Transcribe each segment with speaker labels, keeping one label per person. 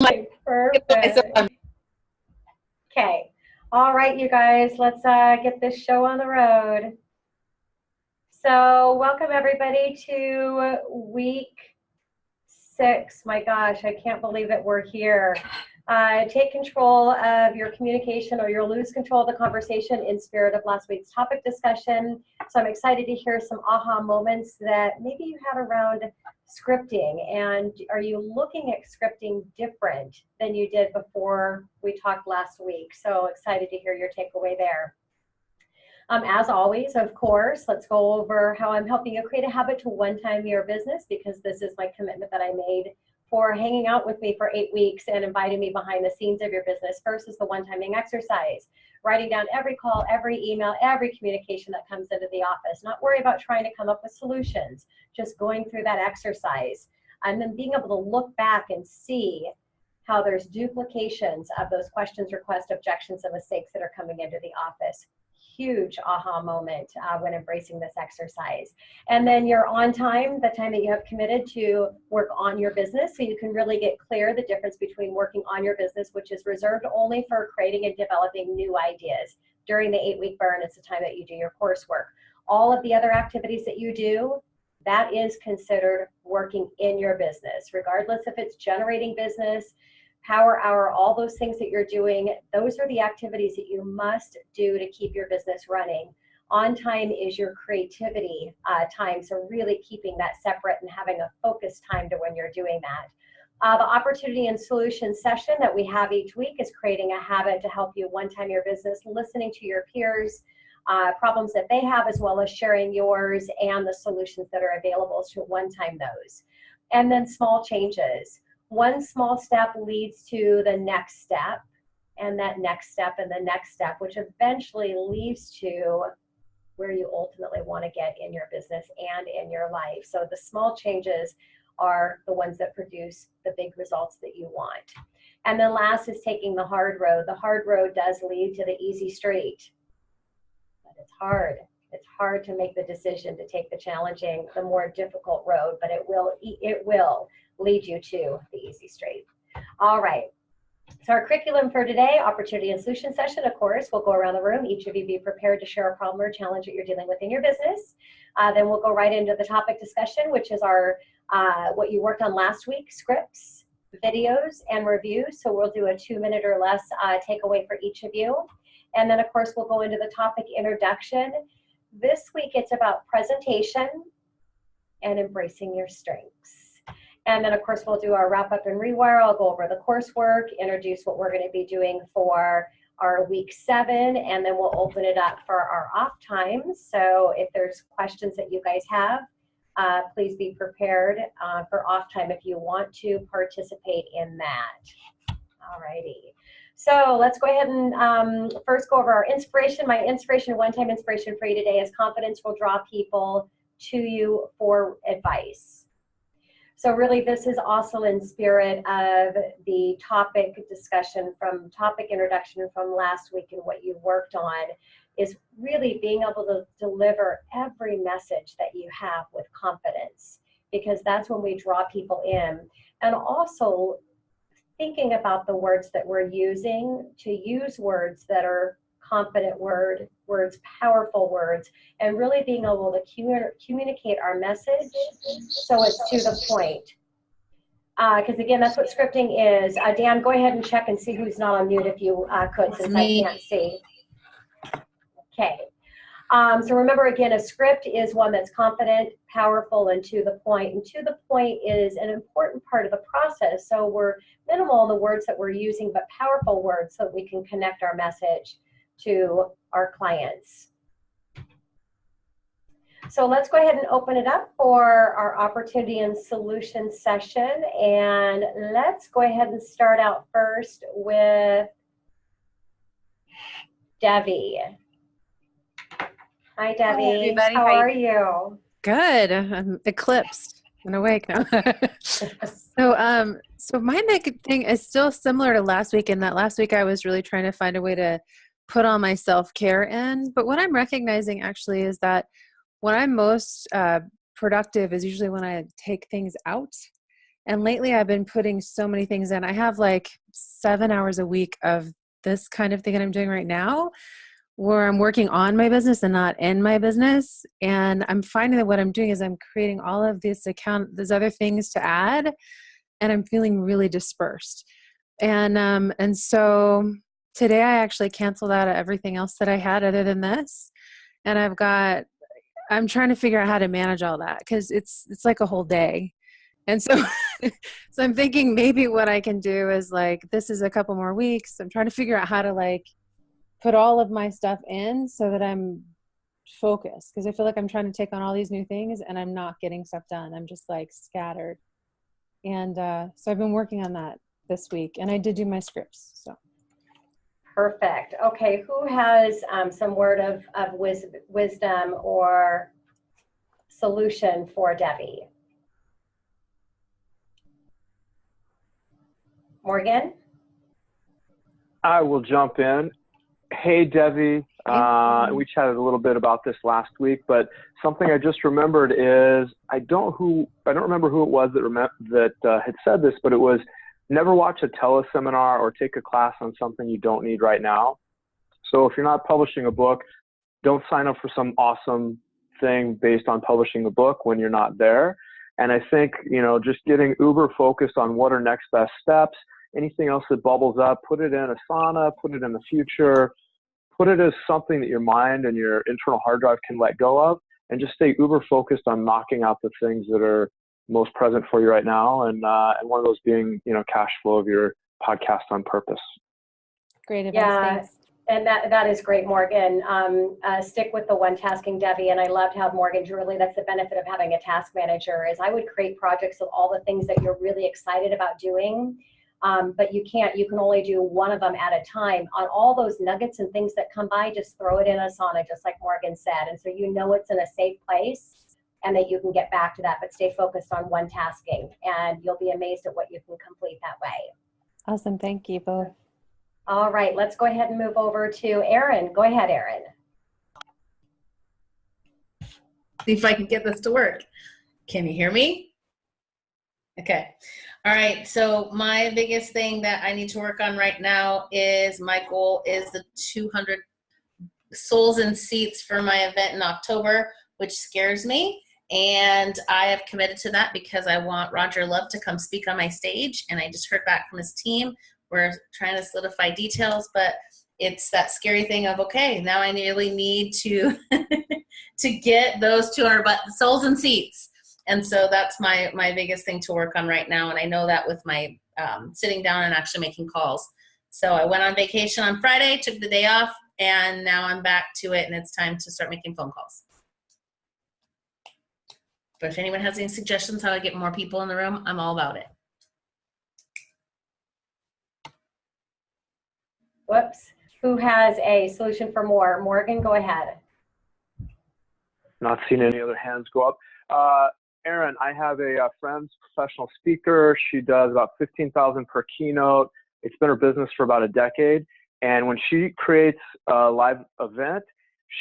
Speaker 1: Perfect. Okay. All right, you guys, let's get this show on the road. So welcome everybody to week 6. My gosh, I can't believe it. We're here. Take control of your communication or you'll lose control of the conversation in spirit of last week's topic discussion. So I'm excited to hear some aha moments that maybe you had around scripting. And are you looking at scripting different than you did before we talked last week? So excited to hear your takeaway there. As always, of course, let's go over how I'm helping you create a habit to one-time your business, because this is my commitment that I made for hanging out with me for 8 weeks and inviting me behind the scenes of your business. First is the one-timing exercise, writing down every call, every email, every communication that comes into the office. Not worry about trying to come up with solutions, just going through that exercise. And then being able to look back and see how there's duplications of those questions, requests, objections, and mistakes that are coming into the office. Huge aha moment when embracing this exercise. And then you're on time, the time that you have committed to work on your business, so you can really get clear the difference between working on your business, which is reserved only for creating and developing new ideas. During the 8-week burn, it's the time that you do your coursework. All of the other activities that you do, that is considered working in your business, regardless if it's generating business, power hour, all those things that you're doing. Those are the activities that you must do to keep your business running. On time is your creativity time, so really keeping that separate and having a focused time to when you're doing that. The opportunity and solution session that we have each week is creating a habit to help you one-time your business, listening to your peers, problems that they have, as well as sharing yours and the solutions that are available to one-time those. And then small changes. One small step leads to the next step, and that next step and the next step, which eventually leads to where you ultimately want to get in your business and in your life. So the small changes are the ones that produce the big results that you want. And then last is taking the hard road. The hard road does lead to the easy street, but it's hard. It's hard to make the decision to take the challenging, the more difficult road, but it will lead you to the easy street. All right. So our curriculum for today, opportunity and solution session, of course, we'll go around the room. Each of you be prepared to share a problem or challenge that you're dealing with in your business. Then we'll go right into the topic discussion, which is our what you worked on last week, scripts, videos, and reviews. So we'll do a 2-minute or less takeaway for each of you. And then, of course, we'll go into the topic introduction. This week, it's about presentation and embracing your strengths. And then, of course, we'll do our wrap up and rewire. I'll go over the coursework, introduce what we're going to be doing for our week 7, and then we'll open it up for our off times. So if there's questions that you guys have, please be prepared for off time if you want to participate in that. All righty. So let's go ahead and first go over our inspiration. My inspiration, one-time inspiration for you today is confidence will draw people to you for advice. So really this is also in spirit of the topic discussion from topic introduction from last week, and what you worked on is really being able to deliver every message that you have with confidence, because that's when we draw people in. And also thinking about the words that we're using, to use words that are confident words, powerful words, and really being able to communicate our message so it's to the point. Because again, that's what scripting is. Dan, go ahead and check and see who's not on mute if you could, since I can't see. Okay. So remember, again, a script is one that's confident, powerful, and to the point. And to the point is an important part of the process. So we're minimal in the words that we're using, but powerful words so that we can connect our message to our clients. So let's go ahead and open it up for our opportunity and solution session. And let's go ahead and start out first with Debbie. Hi, Debbie.
Speaker 2: Hi, everybody.
Speaker 1: How are you?
Speaker 2: Good. I'm eclipsed and awake now. So my big thing is still similar to last week, in that last week I was really trying to find a way to put all my self-care in. But what I'm recognizing actually is that when I'm most productive is usually when I take things out And lately I've been putting so many things in. I have like 7 hours a week of this kind of thing that I'm doing right now, where I'm working on my business and not in my business. And I'm finding that what I'm doing is I'm creating all of these there's other things to add, and I'm feeling really dispersed. And so today I actually canceled out everything else that I had other than this. And I'm trying to figure out how to manage all that, because it's like a whole day. And so, so I'm thinking maybe what I can do is like, this is a couple more weeks. I'm trying to figure out how to like put all of my stuff in so that I'm focused. Cause I feel like I'm trying to take on all these new things and I'm not getting stuff done. I'm just like scattered. And so I've been working on that this week, and I did do my scripts. So.
Speaker 1: Perfect. Okay. Who has some word of wisdom or solution for Debbie? Morgan?
Speaker 3: I will jump in. Hey, Debbie. We chatted a little bit about this last week, but something I just remembered is I don't remember who it was that had said this, but it was never watch a teleseminar or take a class on something you don't need right now. So if you're not publishing a book, don't sign up for some awesome thing based on publishing a book when you're not there. And I think, just getting uber focused on what are next best steps, anything else that bubbles up, put it in Asana, put it in the future, put it as something that your mind and your internal hard drive can let go of, and just stay uber focused on knocking out the things that are most present for you right now. And one of those being, cash flow of your podcast on purpose.
Speaker 2: Great advice.
Speaker 1: Yeah.
Speaker 2: Thanks.
Speaker 1: And that is great, Morgan. Stick with the one tasking, Debbie. And I loved how Morgan, really, that's the benefit of having a task manager, is I would create projects of all the things that you're really excited about doing. But you can only do one of them at a time. On all those nuggets and things that come by, just throw it in Asana, just like Morgan said. And so it's in a safe place and that you can get back to that, but stay focused on one tasking, and you'll be amazed at what you can complete that way.
Speaker 2: Awesome. Thank you both.
Speaker 1: All right, let's go ahead and move over to Erin. Go ahead, Erin.
Speaker 4: See if I can get this to work. Can you hear me? Okay. All right. So my biggest thing that I need to work on right now is my goal is the 200 souls and seats for my event in October, which scares me. And I have committed to that because I want Roger Love to come speak on my stage. And I just heard back from his team. We're trying to solidify details, but it's that scary thing of, okay, now I really need to to get those 200 souls and seats. And so that's my biggest thing to work on right now. And I know that with my sitting down and actually making calls. So I went on vacation on Friday, took the day off, and now I'm back to it, and it's time to start making phone calls. But if anyone has any suggestions how to get more people in the room, I'm all about it.
Speaker 1: Whoops. Who has a solution for more? Morgan, go ahead.
Speaker 3: Not seeing any other hands go up. Erin, I have a friend's professional speaker. She does about $15,000 per keynote. It's been her business for about a decade. And when she creates a live event,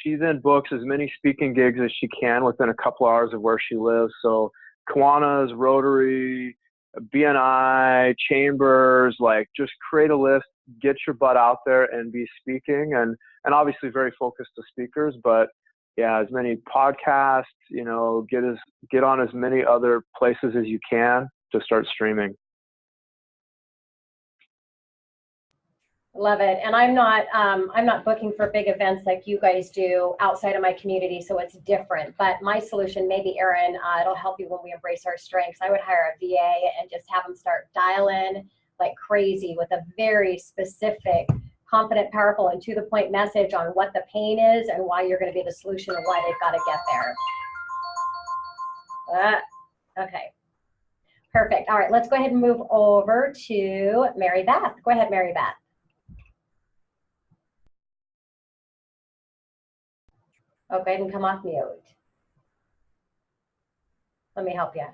Speaker 3: she then books as many speaking gigs as she can within a couple hours of where she lives. So Kiwanis, Rotary, BNI, Chambers, like just create a list, get your butt out there and be speaking, and obviously very focused to speakers, but yeah, as many podcasts, get on as many other places as you can to start streaming.
Speaker 1: Love it. And I'm not booking for big events like you guys do outside of my community, so it's different. But my solution, maybe Erin, it'll help you when we embrace our strengths. I would hire a VA and just have them start dialing like crazy with a very specific, confident, powerful, and to the point message on what the pain is and why you're going to be the solution and why they've got to get there. Okay. Perfect. All right, let's go ahead and move over to Mary Beth. Go ahead, Mary Beth. Oh, go ahead and come off mute. Let me help you.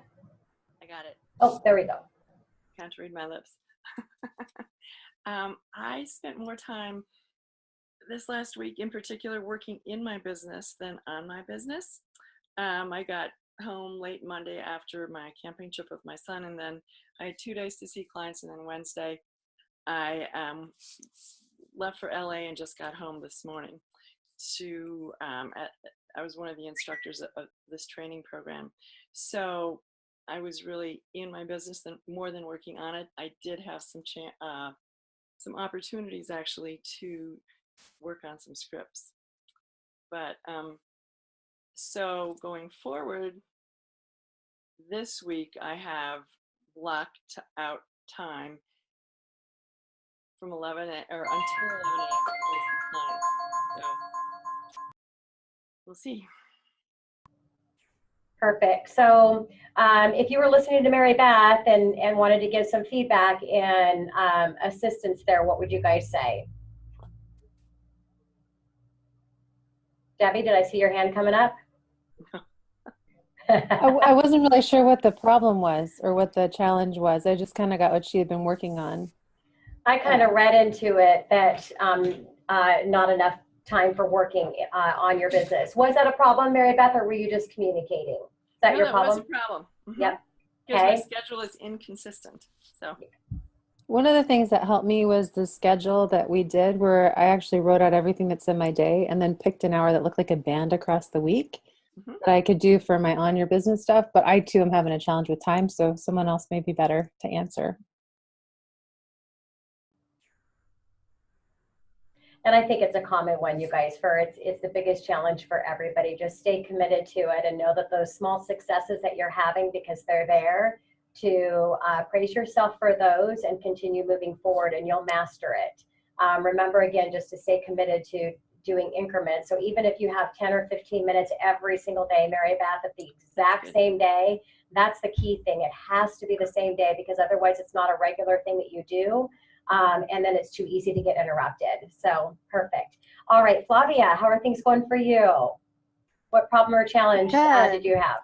Speaker 5: I got it.
Speaker 1: Oh, there we go.
Speaker 5: Can't read my lips. I spent more time this last week in particular working in my business than on my business. I got home late Monday after my camping trip with my son, and then I had 2 days to see clients, and then Wednesday I left for LA and just got home this morning. I was one of the instructors of this training program, so I was really in my business more than working on it. I did have some opportunities actually to work on some scripts, but so going forward, this week I have blocked out time from 11 or until 11 a.m. with some clients. So we'll see.
Speaker 1: Perfect. So if you were listening to Mary Beth and wanted to give some feedback and assistance there, what would you guys say? Debbie, did I see your hand coming up?
Speaker 2: I wasn't really sure what the problem was or what the challenge was. I just kind of got what she had been working on.
Speaker 1: I kind of read into it that not enough time for working on your business. Was that a problem, Mary Beth, or were you just communicating? Is that your problem?
Speaker 5: That was a problem. Mm-hmm.
Speaker 1: Yep.
Speaker 5: Because
Speaker 1: Okay.
Speaker 5: my schedule is inconsistent. So
Speaker 2: One of the things that helped me was the schedule that we did where I actually wrote out everything that's in my day and then picked an hour that looked like a band across the week that I could do for my on your business stuff. But I too am having a challenge with time, so someone else may be better to answer.
Speaker 1: And I think it's a common one, you guys, it's the biggest challenge for everybody. Just stay committed to it and know that those small successes that you're having, because they're there, to praise yourself for those and continue moving forward, and you'll master it. Remember, again, just to stay committed to doing increments. So even if you have 10 or 15 minutes every single day, Mary Beth, at the exact same day, that's the key thing. It has to be the same day, because otherwise it's not a regular thing that you do. And then it's too easy to get interrupted. So perfect. All right, Flavia, how are things going for you? What problem or challenge did you have?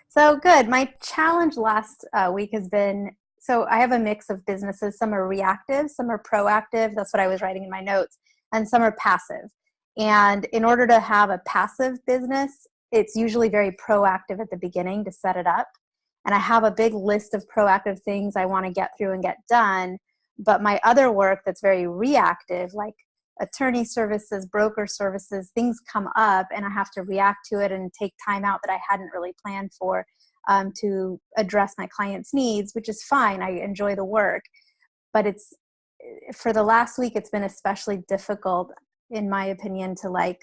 Speaker 6: So good. My challenge last week has been, so I have a mix of businesses. Some are reactive, some are proactive. That's what I was writing in my notes. And some are passive. And in order to have a passive business, it's usually very proactive at the beginning to set it up. And I have a big list of proactive things I want to get through and get done. But my other work that's very reactive, like attorney services, broker services, things come up and I have to react to it and take time out that I hadn't really planned for to address my clients' needs, which is fine. I enjoy the work. But it's, for the last week, it's been especially difficult, in my opinion, to like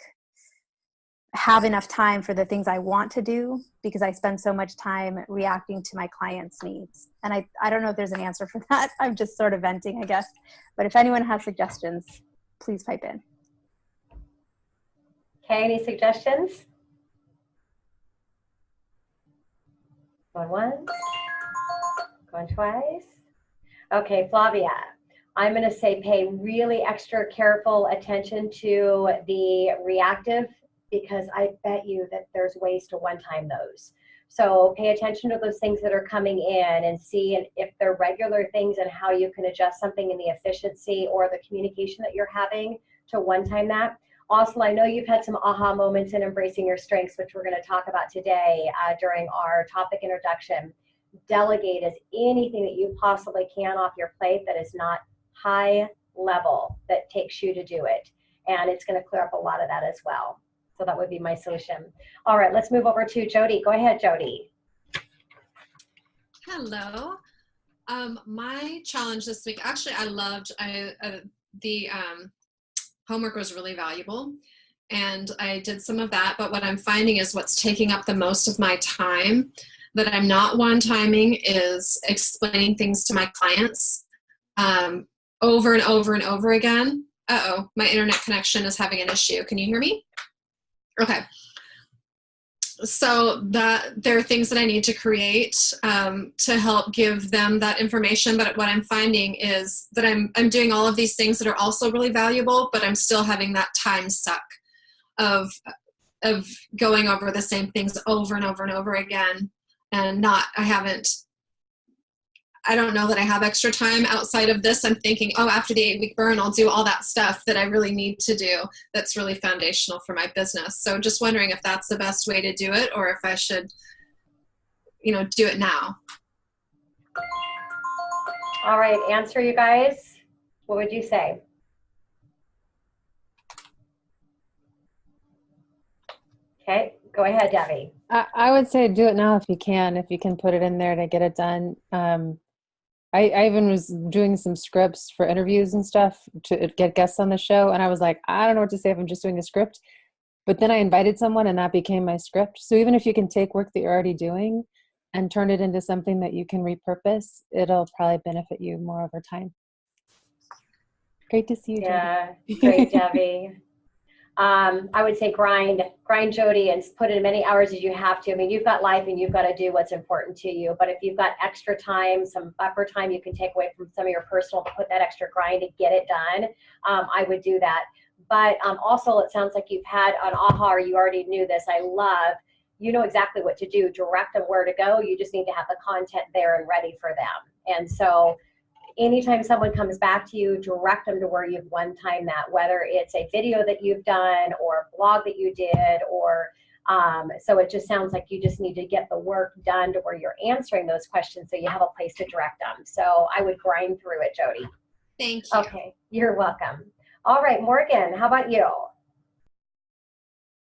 Speaker 6: have enough time for the things I want to do, because I spend so much time reacting to my clients' needs. And I don't know if there's an answer for that. I'm just sort of venting, I guess. But if anyone has suggestions, please pipe in.
Speaker 1: Okay, any suggestions? Going once, going twice. Okay, Flavia, I'm going to say pay really extra careful attention to the reactive, because I bet you that there's ways to one-time those. So pay attention to those things that are coming in and see if they're regular things and how you can adjust something in the efficiency or the communication that you're having to one-time that. Also, I know you've had some aha moments in embracing your strengths, which we're going to talk about today during our topic introduction. Delegate as anything that you possibly can off your plate that is not high level, that takes you to do it. And it's going to clear up a lot of that as well. So that would be my solution. All right, let's move over to Jody. Go ahead, Jody.
Speaker 7: Hello. My challenge this week, actually, I loved the homework was really valuable, and I did some of that. But what I'm finding is what's taking up the most of my time that I'm not one-timing is explaining things to my clients over and over and over again. Uh-oh, my internet connection is having an issue. Can you hear me? Okay. So there are things that I need to create to help give them that information. But what I'm finding is that I'm doing all of these things that are also really valuable, but I'm still having that time suck of going over the same things over and over and over again. And I don't know that I have extra time outside of this. I'm thinking, oh, after the 8-week burn, I'll do all that stuff that I really need to do that's really foundational for my business. So just wondering if that's the best way to do it, or if I should do it now.
Speaker 1: All right, answer, you guys. What would you say? Okay, go ahead, Debbie.
Speaker 2: I would say do it now if you can put it in there to get it done. I even was doing some scripts for interviews and stuff to get guests on the show. And I was like, I don't know what to say if I'm just doing a script. But then I invited someone and that became my script. So even if you can take work that you're already doing and turn it into something that you can repurpose, it'll probably benefit you more over time. Great to see you,
Speaker 1: Yeah,
Speaker 2: Jody.
Speaker 1: great, Debbie. I would say grind, Jody, and put in as many hours as you have to. I mean, you've got life and you've got to do what's important to you. But if you've got extra time, some buffer time you can take away from some of your personal to put that extra grind to get it done, I would do that. But also, it sounds like you've had an aha, or you already knew this. I love, you know exactly what to do. Direct them where to go. You just need to have the content there and ready for them. And so anytime someone comes back to you, direct them to where you've one-time that, whether it's a video that you've done or a blog that you did, or so it just sounds like you just need to get the work done to where you're answering those questions so you have a place to direct them. So I would grind through it, Jody.
Speaker 7: Thank you.
Speaker 1: Okay, you're welcome. All right, Morgan, how about you?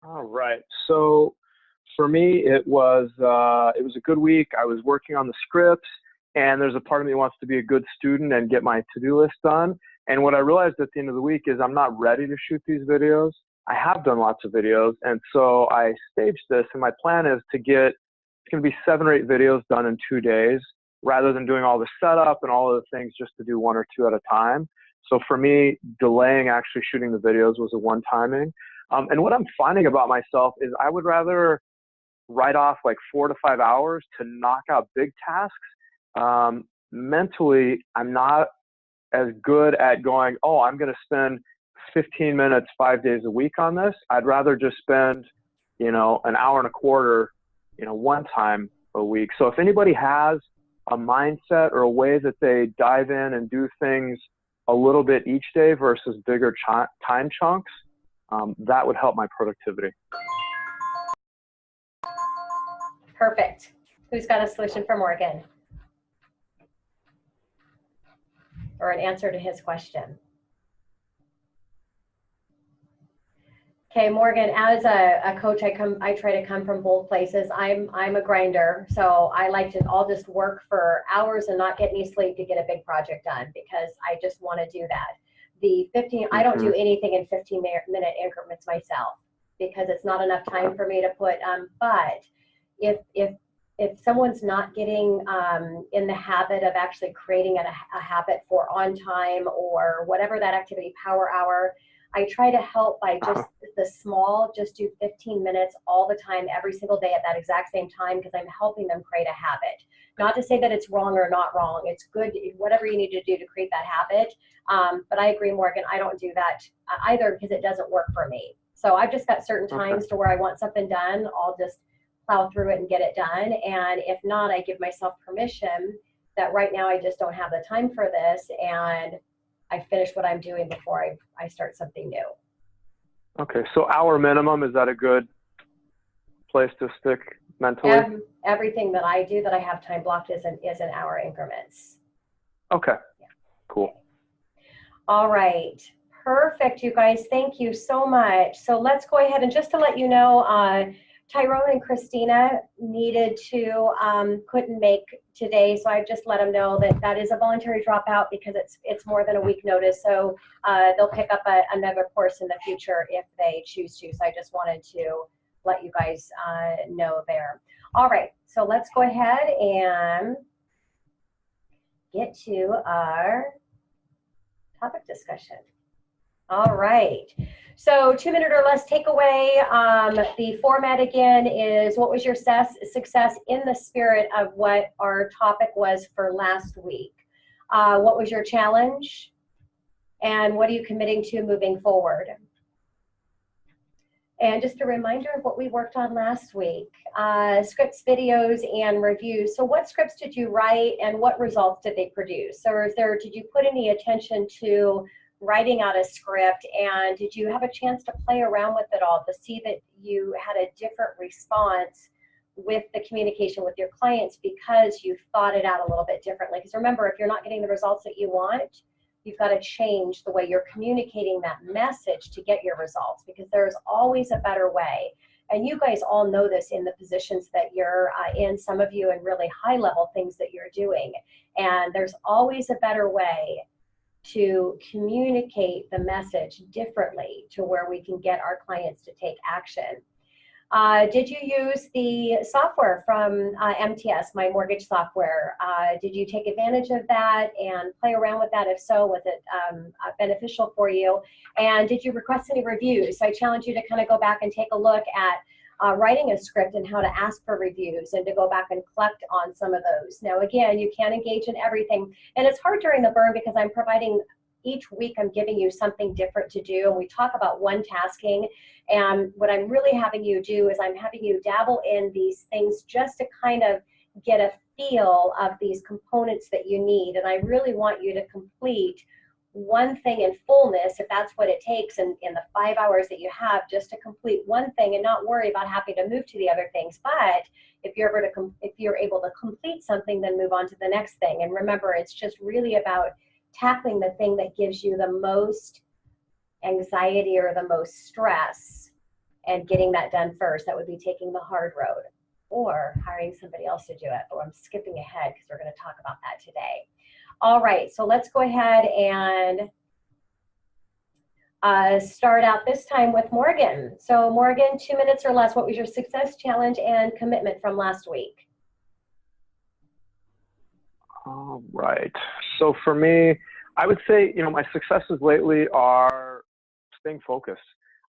Speaker 3: All right. So for me, it was a good week. I was working on the scripts, and there's a part of me that wants to be a good student and get my to-do list done. And what I realized at the end of the week is I'm not ready to shoot these videos. I have done lots of videos, and so I staged this, and my plan is to get, it's going to be 7 or 8 videos done in 2 days, rather than doing all the setup and all of the things just to do 1 or 2 at a time. So for me, delaying actually shooting the videos was a one-timing. And what I'm finding about myself is I would rather write off like 4 to 5 hours to knock out big tasks. Mentally, I'm not as good at going, oh, I'm going to spend 15 minutes 5 days a week on this. I'd rather just spend, an hour and a quarter, one time a week. So if anybody has a mindset or a way that they dive in and do things a little bit each day versus bigger time chunks, that would help my productivity.
Speaker 1: Perfect. Who's got a solution for Morgan? Or an answer to his question? Okay, Morgan, as a coach, I try to come from both places. I'm a grinder, so I like to, I'll just work for hours and not get any sleep to get a big project done because I just want to do that. I don't do anything in 15-minute increments myself because it's not enough time for me to put, but if someone's not getting in the habit of actually creating a habit for on time or whatever that activity, power hour, I try to help by just the small, just do 15 minutes all the time, every single day at that exact same time, because I'm helping them create a habit. Not to say that it's wrong or not wrong. It's good, whatever you need to do to create that habit. But I agree, Morgan, I don't do that either because it doesn't work for me. So I've just got certain times to where I want something done. I'll just plow through it and get it done. And if not, I give myself permission that right now I just don't have the time for this, and I finish what I'm doing before I start something new.
Speaker 3: Okay, so hour minimum, is that a good place to stick mentally?
Speaker 1: Everything that I do that I have time blocked is in hour increments.
Speaker 3: Okay, cool.
Speaker 1: All right, perfect, you guys. Thank you so much. So let's go ahead and just to let you know, Tyrone and Christina needed to, couldn't make today, so I've just let them know that is a voluntary dropout because it's more than a week notice. So they'll pick up another course in the future if they choose to. So I just wanted to let you guys know there. All right, so let's go ahead and get to our topic discussion. All right. So 2-minute or less takeaway. The format again is what was your success in the spirit of what our topic was for last week? What was your challenge? And what are you committing to moving forward? And just a reminder of what we worked on last week, scripts, videos, and reviews. So what scripts did you write and what results did they produce? Or did you put any attention to writing out a script, and did you have a chance to play around with it all to see that you had a different response with the communication with your clients because you thought it out a little bit differently. Because remember, if you're not getting the results that you want, you've got to change the way you're communicating that message to get your results, because there's always a better way. And you guys all know this in the positions that you're in, some of you in really high level things that you're doing. And there's always a better way to communicate the message differently to where we can get our clients to take action. Did you use the software from MTS, my mortgage software? Did you take advantage of that and play around with that? If so, was it beneficial for you? And did you request any reviews? So I challenge you to kind of go back and take a look at writing a script and how to ask for reviews and to go back and collect on some of those. Now, again, you can't engage in everything. And it's hard during the burn because I'm providing, each week I'm giving you something different to do. And we talk about one tasking. And what I'm really having you do is I'm having you dabble in these things just to kind of get a feel of these components that you need. And I really want you to complete one thing in fullness, if that's what it takes in the 5 hours that you have, just to complete one thing and not worry about having to move to the other things. But if you're able to complete something, then move on to the next thing. And remember, it's just really about tackling the thing that gives you the most anxiety or the most stress and getting that done first. That would be taking the hard road or hiring somebody else to do it. But I'm skipping ahead because we're going to talk about that today. All right, so let's go ahead and start out this time with Morgan. So Morgan, 2 minutes or less, what was your success challenge and commitment from last week?
Speaker 3: All right. So for me, I would say, my successes lately are staying focused.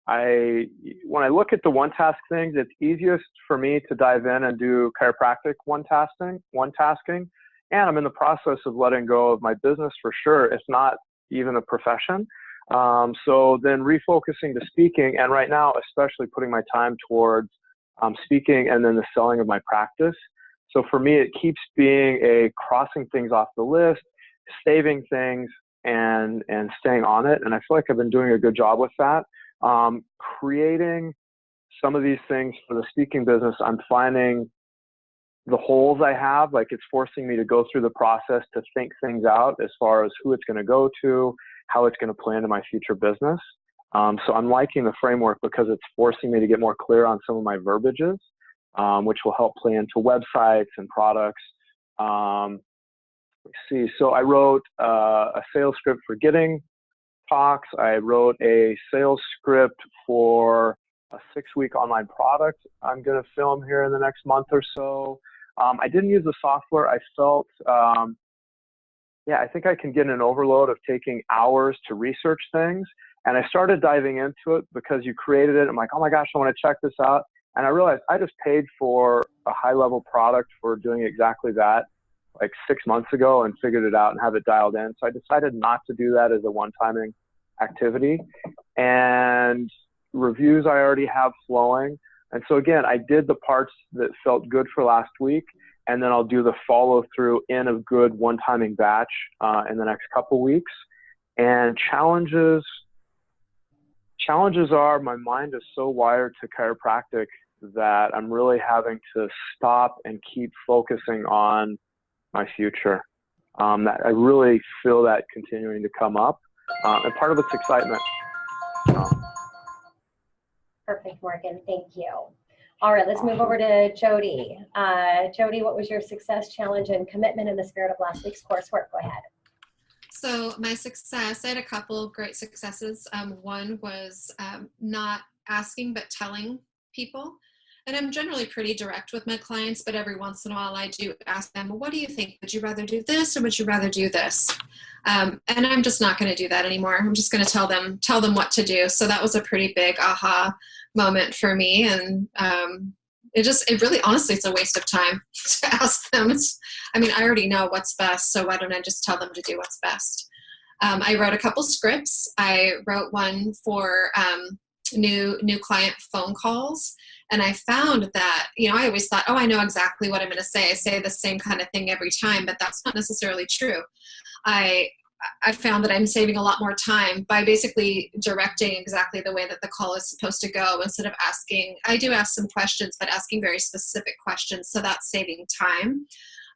Speaker 3: When I look at the one task things, it's easiest for me to dive in and do chiropractic one tasking. And I'm in the process of letting go of my business for sure, if not even a profession. So then refocusing to speaking, and right now, especially putting my time towards speaking and then the selling of my practice. So for me, it keeps being a crossing things off the list, saving things, and staying on it. And I feel like I've been doing a good job with that. Creating some of these things for the speaking business, I'm finding the holes I have, like it's forcing me to go through the process to think things out as far as who it's going to go to, how it's going to play into my future business. So I'm liking the framework because it's forcing me to get more clear on some of my verbiages, which will help play into websites and products. Let's see. So I wrote a sales script for getting talks. I wrote a sales script for a 6-week online product I'm going to film here in the next month or so. I didn't use the software. I felt, I think I can get an overload of taking hours to research things. And I started diving into it because you created it. I'm like, oh my gosh, I want to check this out. And I realized I just paid for a high-level product for doing exactly that like 6 months ago and figured it out and have it dialed in. So I decided not to do that as a one-timing activity. And reviews I already have flowing. And so again, I did the parts that felt good for last week, and then I'll do the follow through in a good one-timing batch in the next couple weeks. And challenges are, my mind is so wired to chiropractic that I'm really having to stop and keep focusing on my future. That I really feel that continuing to come up. And part of it's excitement.
Speaker 1: Perfect, Morgan. Thank you. All right, let's move over to Jody. Jody, what was your success challenge and commitment in the spirit of last week's coursework? Go ahead.
Speaker 7: So my success, I had a couple of great successes. One was not asking but telling people. And I'm generally pretty direct with my clients, but every once in a while I do ask them, well, what do you think? Would you rather do this or would you rather do this? And I'm just not going to do that anymore. I'm just going to tell them what to do. So that was a pretty big aha moment for me. And it really, honestly, it's a waste of time to ask them. I already know what's best. So why don't I just tell them to do what's best? I wrote a couple scripts. I wrote one for new client phone calls. And I found that, I always thought, I know exactly what I'm going to say. I say the same kind of thing every time, but that's not necessarily true. I I found that I'm saving a lot more time by basically directing exactly the way that the call is supposed to go instead of asking. I do ask some questions, but asking very specific questions, so that's saving time.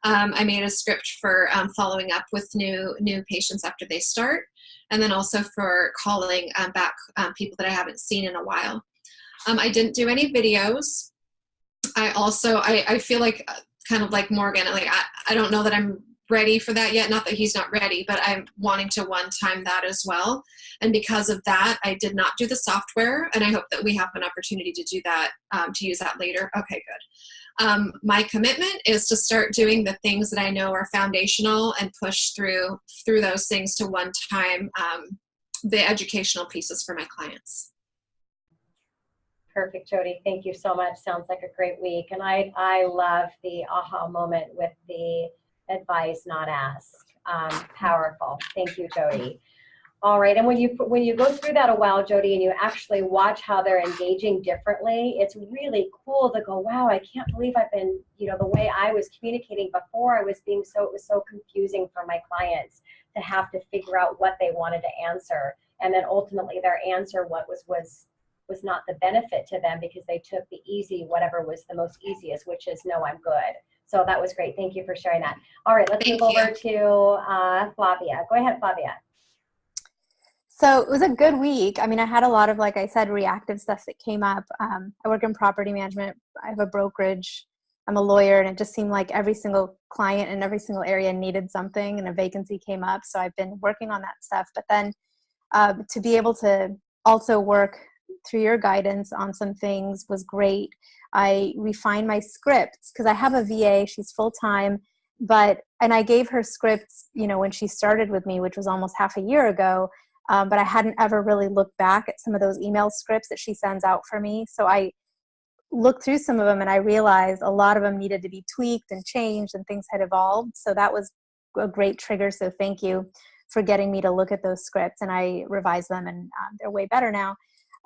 Speaker 7: I made a script for following up with new patients after they start, and then also for calling back people that I haven't seen in a while. I didn't do any videos. I feel like kind of like Morgan, like I don't know that I'm ready for that yet. Not that he's not ready, but I'm wanting to one-time that as well. And because of that, I did not do the software, and I hope that we have an opportunity to do that, to use that later. Okay, good. My commitment is to start doing the things that I know are foundational and push through those things to one-time the educational pieces for my clients.
Speaker 1: Perfect, Jody. Thank you so much. Sounds like a great week. And I love the aha moment with the advise, not ask. Powerful. Thank you, Jody. All right. And when you go through that a while, Jody, and you actually watch how they're engaging differently, it's really cool to go, wow, I can't believe I've been, the way I was communicating before, it was so confusing for my clients to have to figure out what they wanted to answer. And then ultimately their answer, was not the benefit to them because they took the easy, whatever was the most easiest, which is no, I'm good. So that was great. Thank you for sharing that. All right, let's move over to Flavia. Go ahead, Flavia.
Speaker 6: So it was a good week. I mean, I had a lot of, like I said, reactive stuff that came up. I work in property management. I have a brokerage. I'm a lawyer, and it just seemed like every single client in every single area needed something, and a vacancy came up. So I've been working on that stuff. But then to be able to also work through your guidance on some things was great. I refined my scripts because I have a VA, she's full-time, and I gave her scripts, when she started with me, which was almost half a year ago, but I hadn't ever really looked back at some of those email scripts that she sends out for me. So I looked through some of them and I realized a lot of them needed to be tweaked and changed and things had evolved. So that was a great trigger. So thank you for getting me to look at those scripts, and I revised them, and they're way better now.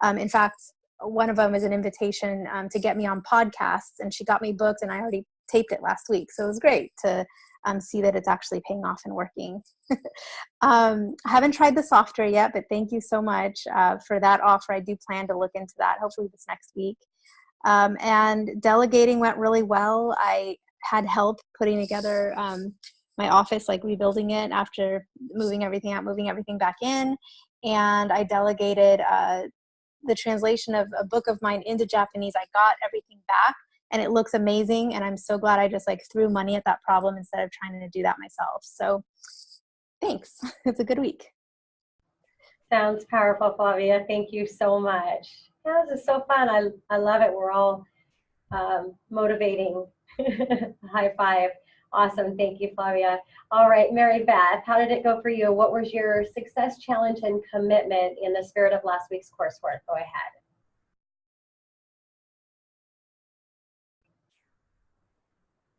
Speaker 6: In fact, one of them is an invitation to get me on podcasts, and she got me booked, and I already taped it last week. So it was great to see that it's actually paying off and working. I haven't tried the software yet, but thank you so much for that offer. I do plan to look into that, hopefully this next week. And delegating went really well. I had help putting together my office, like rebuilding it after moving everything out, moving everything back in. And I delegated the translation of a book of mine into Japanese. I got everything back, and it looks amazing. And I'm so glad I just threw money at that problem instead of trying to do that myself. So thanks. It's a good week.
Speaker 1: Sounds powerful, Flavia. Thank you so much. Yeah, this is so fun. I love it. We're all motivating. High five. Awesome. Thank you, Flavia. All right, Mary Beth, how did it go for you? What was your success, challenge, and commitment in the spirit of last week's coursework? Go ahead.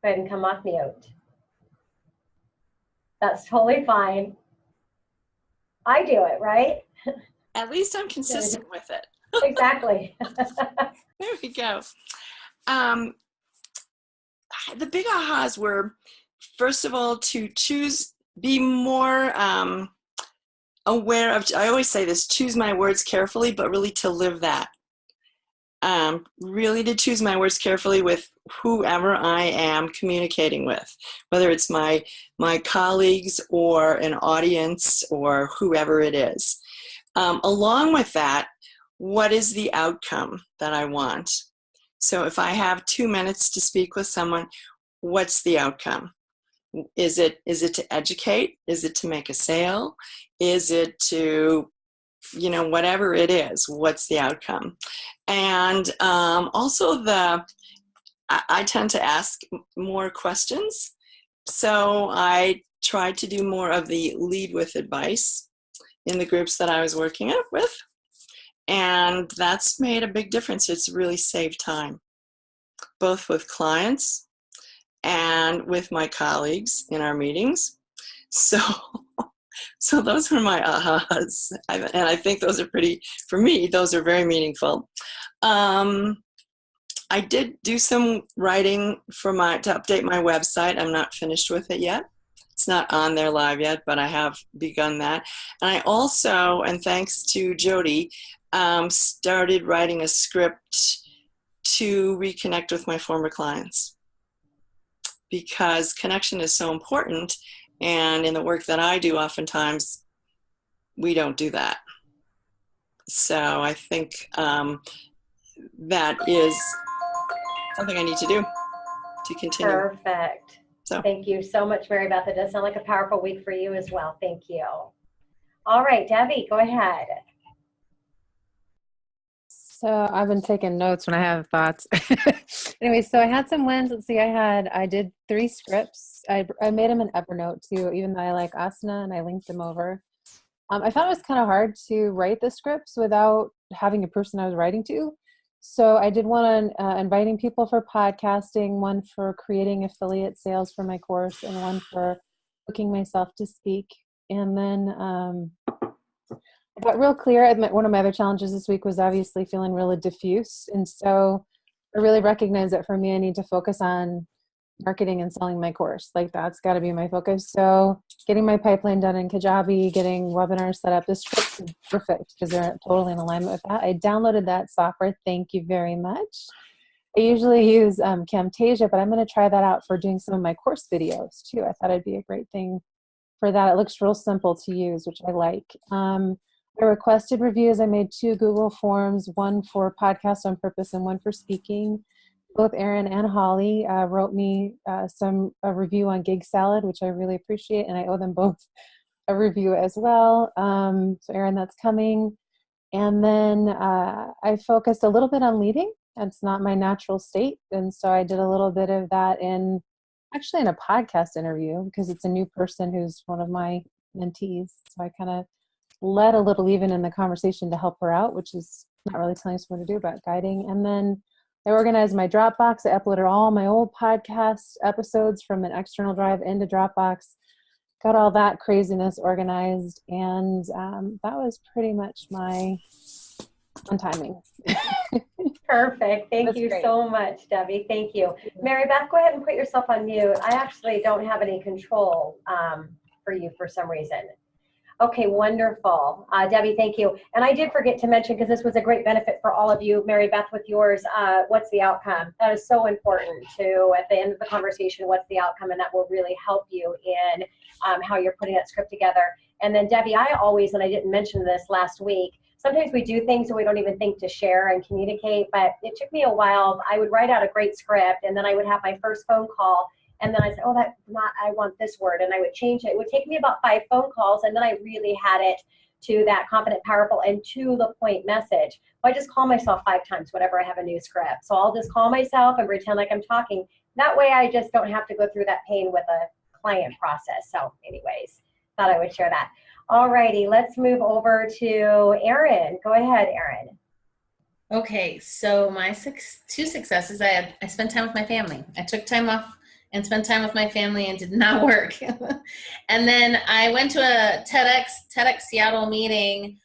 Speaker 1: Go ahead and come off mute. That's totally fine. I do it, right?
Speaker 5: At least I'm consistent with it.
Speaker 1: Exactly.
Speaker 5: There we go. The big ahas were, first of all, to be more aware of, I always say this, choose my words carefully, but really to live that. Really to choose my words carefully with whoever I am communicating with, whether it's my colleagues or an audience or whoever it is. Along with that, what is the outcome that I want? So if I have 2 minutes to speak with someone, what's the outcome? Is it to educate? Is it to make a sale? Is it to, whatever it is, what's the outcome? And also I tend to ask more questions. So I tried to do more of the lead with advice in the groups that I was working with. And that's made a big difference. It's really saved time, both with clients and with my colleagues in our meetings. So those were my ahas. And I think those are for me, those are very meaningful. I did do some writing to update my website. I'm not finished with it yet. It's not on there live yet, but I have begun that. And I also, and thanks to Jody, started writing a script to reconnect with my former clients, because connection is so important. And in the work that I do, oftentimes we don't do that. So I think that is something I need to do to continue.
Speaker 1: Perfect.
Speaker 5: So
Speaker 1: thank you so much, Mary Beth. It does sound like a powerful week for you as well. Thank you. All right, Debbie, go ahead.
Speaker 2: So I've been taking notes when I have thoughts. Anyway, so I had some wins. Let's see, I did 3 scripts. I made them in Evernote too, even though I like Asana, and I linked them over. I found it was kind of hard to write the scripts without having a person I was writing to. So I did one on inviting people for podcasting, one for creating affiliate sales for my course, and one for booking myself to speak. And then I got real clear. One of my other challenges this week was obviously feeling really diffuse. And so I really recognized that for me, I need to focus on marketing and selling my course. Like, that's got to be my focus. So getting my pipeline done in Kajabi, getting webinars set up, this script is perfect because they're totally in alignment with that. I downloaded that software. Thank you very much. I usually use Camtasia, but I'm going to try that out for doing some of my course videos too. I thought it'd be a great thing for that. It looks real simple to use, which I like. I requested reviews. I made 2 Google Forms, one for Podcast on Purpose and one for speaking. Both Erin and Holly wrote me a review on Gig Salad, which I really appreciate, and I owe them both a review as well. So Erin, that's coming. And then I focused a little bit on leading. That's not my natural state, and so I did a little bit of that actually in a podcast interview, because it's a new person who's one of my mentees. So I kind of led a little even in the conversation to help her out, which is not really telling us what to do, about guiding. And then I organized my Dropbox. I uploaded all my old podcast episodes from an external drive into Dropbox, got all that craziness organized, and that was pretty much my on timing.
Speaker 1: Perfect. Thank
Speaker 2: That's
Speaker 1: you
Speaker 2: great.
Speaker 1: so much, Debbie. Thank you. Mary Beth, go ahead and put yourself on mute. I actually don't have any control for you for some reason. Okay, wonderful. Debbie, thank you. And I did forget to mention, because this was a great benefit for all of you, Mary Beth, with yours, what's the outcome? That is so important to, at the end of the conversation, what's the outcome? And that will really help you in how you're putting that script together. And then Debbie, I always, and I didn't mention this last week, sometimes we do things that we don't even think to share and communicate, but it took me a while. I would write out a great script, and then I would have my first phone call, and then I said, oh, that's not, I want this word, and I would change it. It would take me about 5 phone calls, and then I really had it to that confident, powerful, and to the point message. I just call myself 5 times whenever I have a new script. So I'll just call myself and pretend like I'm talking. That way I just don't have to go through that pain with a client process. So anyways, thought I would share that. All righty, let's move over to Erin. Go ahead, Erin.
Speaker 4: Okay, so my 2 successes, I spent time with my family. I took time off and spent time with my family, and did not work. And then I went to a TEDx Seattle meeting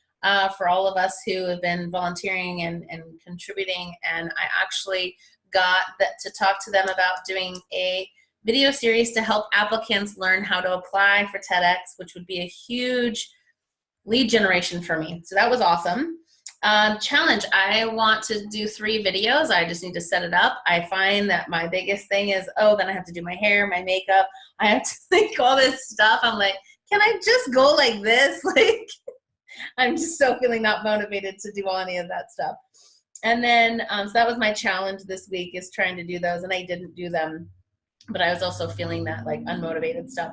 Speaker 4: for all of us who have been volunteering and contributing. And I actually got to talk to them about doing a video series to help applicants learn how to apply for TEDx, which would be a huge lead generation for me. So that was awesome. Challenge, I want to do 3 videos. I just need to set it up. I find that my biggest thing is, then I have to do my hair, my makeup. I have to think all this stuff. I'm like, can I just go like this? Like, I'm just so feeling not motivated to do any of that stuff. And then, so that was my challenge this week, is trying to do those, and I didn't do them. But I was also feeling that like unmotivated stuff.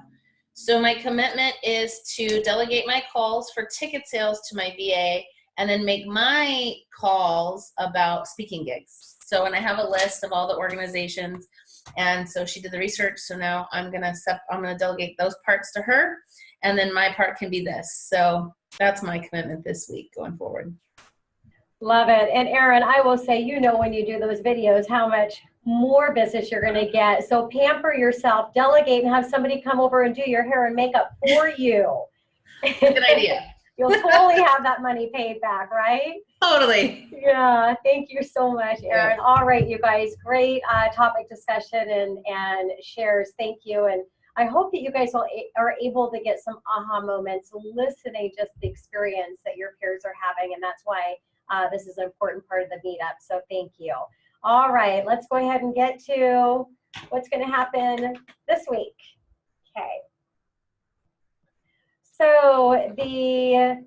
Speaker 4: So my commitment is to delegate my calls for ticket sales to my VA, and then make my calls about speaking gigs. So when I have a list of all the organizations, and so she did the research, so now I'm gonna delegate those parts to her, and then my part can be this. So that's my commitment this week going forward.
Speaker 1: Love it. And Erin, I will say, when you do those videos, how much more business you're going to get. So pamper yourself, delegate, and have somebody come over and do your hair and makeup for you.
Speaker 4: Good idea.
Speaker 1: You'll totally have that money paid back, right?
Speaker 4: Totally.
Speaker 1: Yeah, thank you so much, Erin.
Speaker 4: Yeah.
Speaker 1: All right, you guys, great topic discussion and shares. Thank you. And I hope that you guys are able to get some aha moments listening just the experience that your peers are having, and that's why this is an important part of the meetup, so thank you. All right, let's go ahead and get to what's going to happen this week. Okay. So the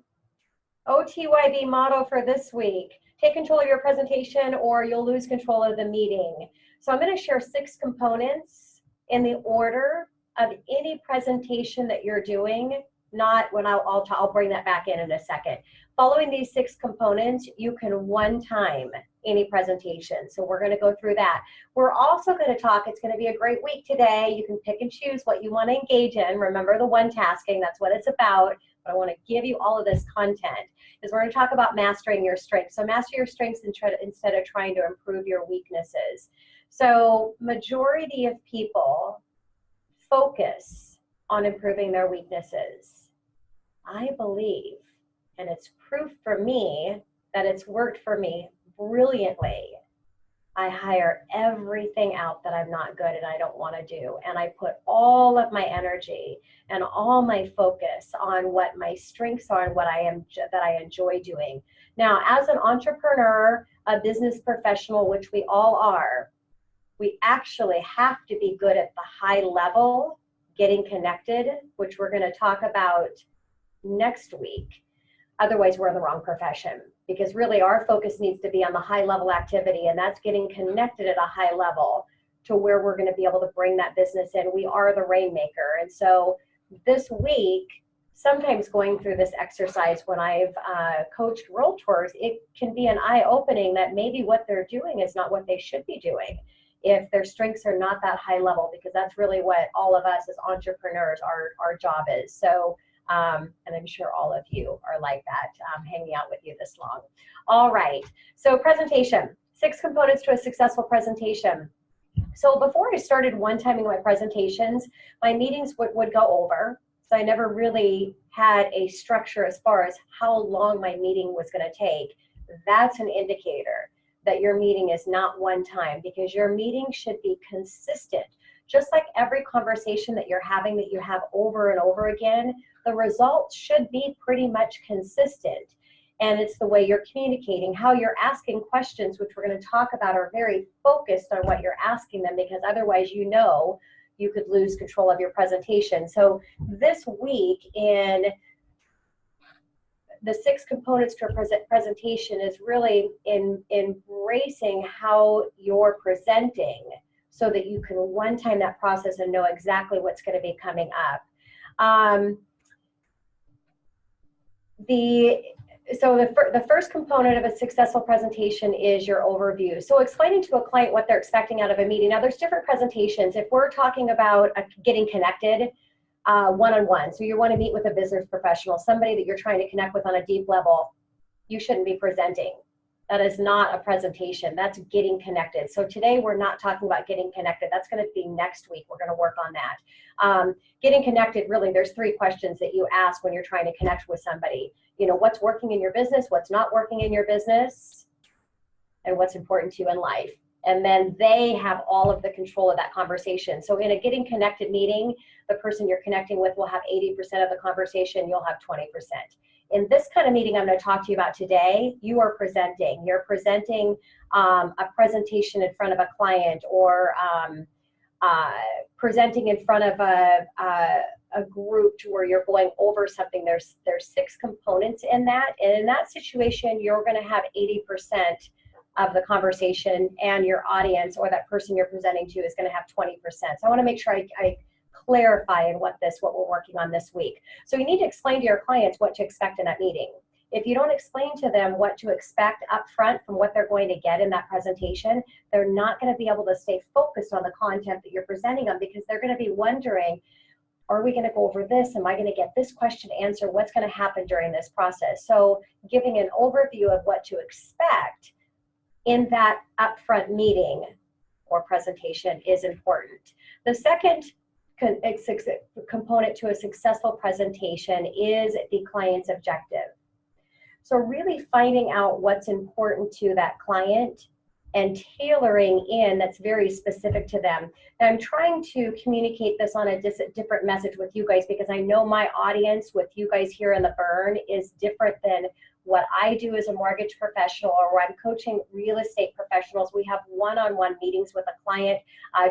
Speaker 1: OTYB motto for this week: take control of your presentation or you'll lose control of the meeting. So I'm going to share 6 components in the order of any presentation that you're doing, not when I'll bring that back in a second. Following these 6 components, you can one-time any presentation. So we're going to go through that. We're also going to talk, it's going to be a great week today. You can pick and choose what you want to engage in. Remember the one tasking, that's what it's about. But I want to give you all of this content, is we're going to talk about mastering your strengths. So master your strengths instead of trying to improve your weaknesses. So majority of people focus on improving their weaknesses. I believe, and it's proof for me that it's worked for me brilliantly, I hire everything out that I'm not good and I don't want to do. And I put all of my energy and all my focus on what my strengths are and what that I enjoy doing. Now, as an entrepreneur, a business professional, which we all are, we actually have to be good at the high level, getting connected, which we're going to talk about next week. Otherwise, we're in the wrong profession, because really our focus needs to be on the high level activity, and that's getting connected at a high level to where we're going to be able to bring that business in. We are the rainmaker. And so this week, sometimes going through this exercise when I've coached World Tours, it can be an eye-opening that maybe what they're doing is not what they should be doing if their strengths are not that high level, because that's really what all of us as entrepreneurs, our job is. So and I'm sure all of you are like that, hanging out with you this long. All right, so presentation, 6 components to a successful presentation. So before I started one-timing my presentations, my meetings would go over. So I never really had a structure as far as how long my meeting was going to take. That's an indicator that your meeting is not one time, because your meeting should be consistent. Just like every conversation that you're having that you have over and over again, the results should be pretty much consistent. And it's the way you're communicating, how you're asking questions, which we're going to talk about, are very focused on what you're asking them, because otherwise, you know, you could lose control of your presentation. So this week in the 6 components to a presentation is really in embracing how you're presenting, so that you can one-time that process and know exactly what's going to be coming up. So the first component of a successful presentation is your overview. So explaining to a client what they're expecting out of a meeting. Now, there's different presentations. If we're talking about getting connected one-on-one, so you want to meet with a business professional, somebody that you're trying to connect with on a deep level, you shouldn't be presenting. That is not a presentation. That's getting connected. So today we're not talking about getting connected. That's going to be next week. We're going to work on that. Getting connected, really, there's 3 questions that you ask when you're trying to connect with somebody. You know, what's working in your business, what's not working in your business, and what's important to you in life. And then they have all of the control of that conversation. So in a getting connected meeting, the person you're connecting with will have 80% of the conversation, you'll have 20%. In this kind of meeting I'm going to talk to you about today, you are presenting. You're presenting a presentation in front of a client, or presenting in front of a group to where you're going over something. There's 6 components in that. And in that situation, you're going to have 80% of the conversation, and your audience, or that person you're presenting to, is going to have 20%. So I want to make sure I clarify in what we're working on this week. So you need to explain to your clients what to expect in that meeting. If you don't explain to them what to expect up front from what they're going to get in that presentation, they're not going to be able to stay focused on the content that you're presenting them, because they're going to be wondering, are we going to go over this? Am I going to get this question answered? What's going to happen during this process? So giving an overview of what to expect in that upfront meeting or presentation is important. The second component to a successful presentation is the client's objective. So really finding out what's important to that client and tailoring in that's very specific to them. And I'm trying to communicate this on a different message with you guys, because I know my audience with you guys here in the Burn is different than what I do as a mortgage professional, or where I'm coaching real estate professionals. We have one-on-one meetings with a client.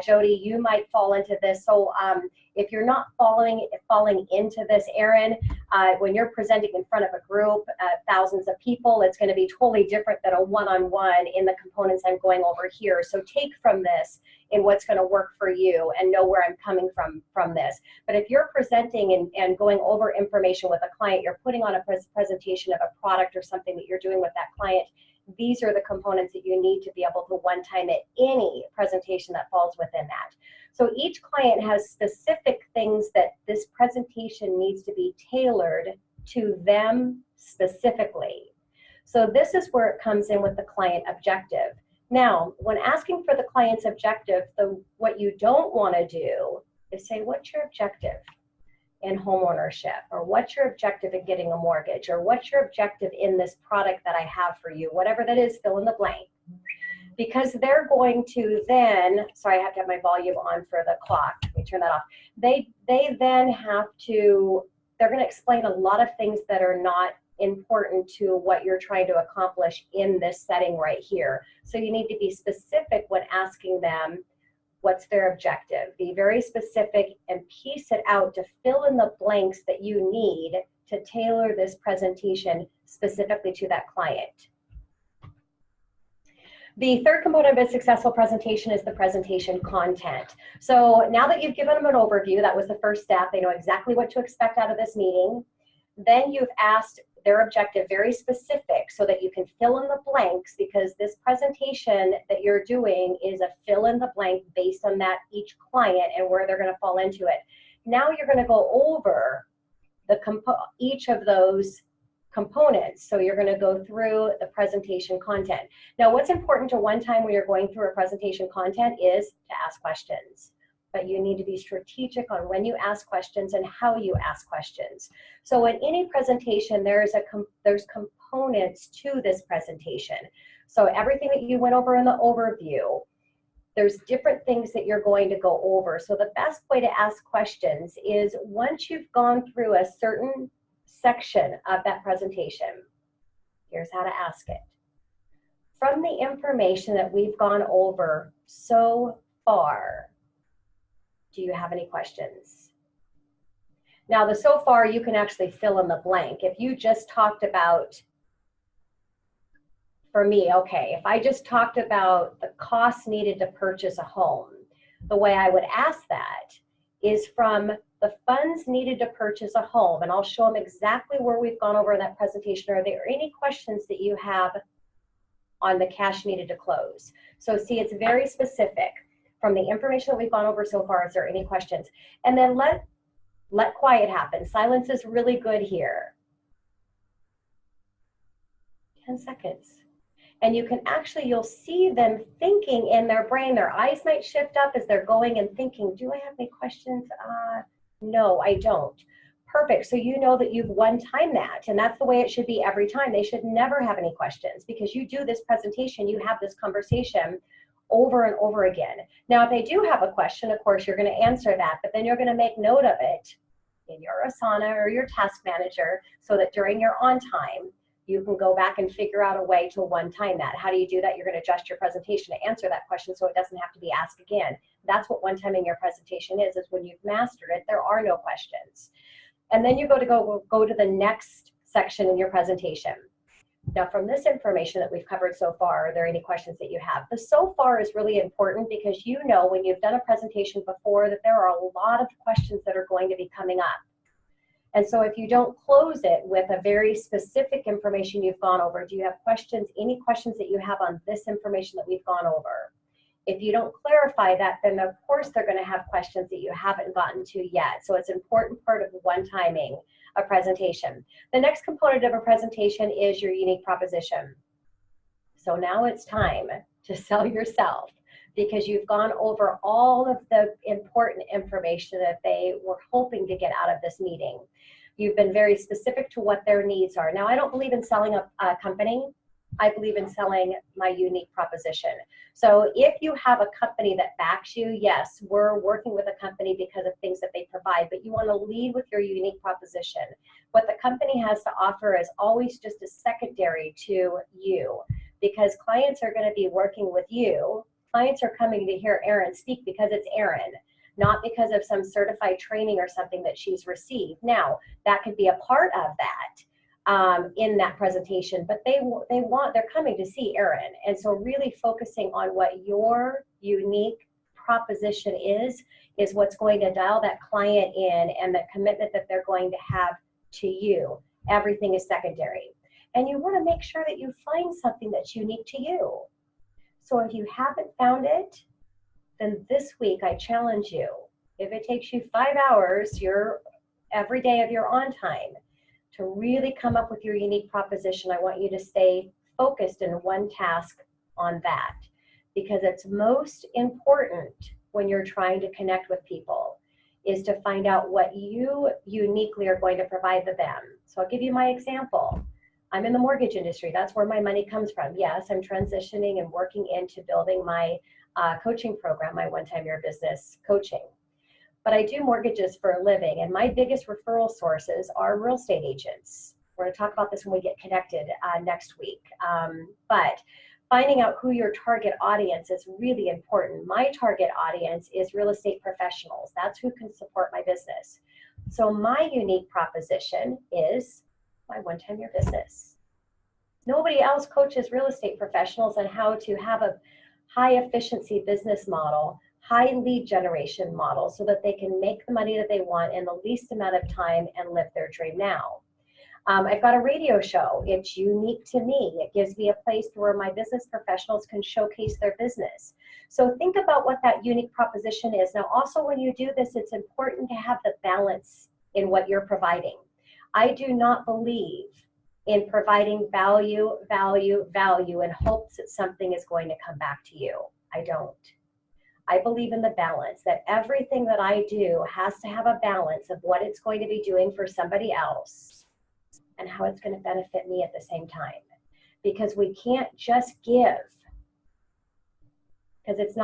Speaker 1: Jody, you might fall into this. So if you're not falling into this, Erin, when you're presenting in front of a group, thousands of people, it's going to be totally different than a one-on-one in the components I'm going over here. So take from this in what's going to work for you, and know where I'm coming from this. But if you're presenting and going over information with a client, you're putting on a presentation of a product or something that you're doing with that client, these are the components that you need to be able to one-time at any presentation that falls within that. So each client has specific things that this presentation needs to be tailored to them specifically. So this is where it comes in with the client objective. Now, when asking for the client's objective, what you don't want to do is say, what's your objective in home ownership? Or what's your objective in getting a mortgage? Or what's your objective in this product that I have for you? Whatever that is, fill in the blank. Because they're going to then, sorry, I have to have my volume on for the clock. Let me turn that off. They then have to, they're going to explain a lot of things that are not important to what you're trying to accomplish in this setting right here. So you need to be specific when asking them what's their objective. Be very specific and piece it out to fill in the blanks that you need to tailor this presentation specifically to that client. The third component of a successful presentation is the presentation content. So now that you've given them an overview, that was the first step, they know exactly what to expect out of this meeting. Then you've asked their objective very specific so that you can fill in the blanks, because this presentation that you're doing is a fill in the blank based on that each client and where they're going to fall into it. Now you're going to go over each of those components. So you're going to go through the presentation content. Now, what's important to one time when you're going through a presentation content is to ask questions. But you need to be strategic on when you ask questions and how you ask questions. So in any presentation, there's components to this presentation. So everything that you went over in the overview, there's different things that you're going to go over. So the best way to ask questions is once you've gone through a certain section of that presentation, here's how to ask it. From the information that we've gone over so far, do you have any questions? Now, the so far, you can actually fill in the blank. If you just talked about, for me, okay, if I just talked about the costs needed to purchase a home, the way I would ask that is from the funds needed to purchase a home, and I'll show them exactly where we've gone over in that presentation. Are there any questions that you have on the cash needed to close? So see, it's very specific. From the information that we've gone over so far, is there any questions? And then let quiet happen. Silence is really good here. 10 seconds. And you can actually, you'll see them thinking in their brain. Their eyes might shift up as they're going and thinking, do I have any questions? No, I don't. Perfect. So you know that you've one-timed that, and that's the way it should be every time. They should never have any questions, because you do this presentation, you have this conversation over and over again. Now, if they do have a question, of course, you're going to answer that, but then you're going to make note of it in your Asana or your task manager so that during your on time, you can go back and figure out a way to one-time that. How do you do that? You're going to adjust your presentation to answer that question so it doesn't have to be asked again. That's what one-timing your presentation is when you've mastered it, there are no questions. And then you go to the next section in your presentation. Now, from this information that we've covered so far, are there any questions that you have? The so far is really important, because you know when you've done a presentation before that there are a lot of questions that are going to be coming up. And so if you don't close it with a very specific information you've gone over, do you have questions, any questions that you have on this information that we've gone over? If you don't clarify that, then of course they're going to have questions that you haven't gotten to yet. So it's an important part of one-timing a presentation. The next component of a presentation is your unique proposition. So now it's time to sell yourself, because you've gone over all of the important information that they were hoping to get out of this meeting. You've been very specific to what their needs are. Now, I don't believe in selling a company. I believe in selling my unique proposition. So if you have a company that backs you, yes, we're working with a company because of things that they provide, but you want to lead with your unique proposition. What the company has to offer is always just a secondary to you, because clients are going to be working with you. Clients are coming to hear Erin speak because it's Erin, not because of some certified training or something that she's received. Now, that could be a part of that in that presentation, but they're coming to see Erin. And so really focusing on what your unique proposition is what's going to dial that client in, and the commitment that they're going to have to you. Everything is secondary. And you want to make sure that you find something that's unique to you. So if you haven't found it, then this week I challenge you, if it takes you 5 hours every day of your on time to really come up with your unique proposition, I want you to stay focused in one task on that, because it's most important when you're trying to connect with people is to find out what you uniquely are going to provide to them. So I'll give you my example. I'm in the mortgage industry. That's where my money comes from. Yes, I'm transitioning and working into building my coaching program, my One-Time Your Business coaching. But I do mortgages for a living, and my biggest referral sources are real estate agents. We're going to talk about this when we get connected next week. But finding out who your target audience is really important. My target audience is real estate professionals. That's who can support my business. So my unique proposition is my One-Time Your Business. Nobody else coaches real estate professionals on how to have a high efficiency business model, high lead generation model, so that they can make the money that they want in the least amount of time and live their dream now. I've got a radio show. It's unique to me. It gives me a place where my business professionals can showcase their business. So think about what that unique proposition is. Now, also when you do this, it's important to have the balance in what you're providing. I do not believe in providing value in hopes that something is going to come back to you. I don't. I believe in the balance, that everything that I do has to have a balance of what it's going to be doing for somebody else and how it's going to benefit me at the same time. Because we can't just give, because it's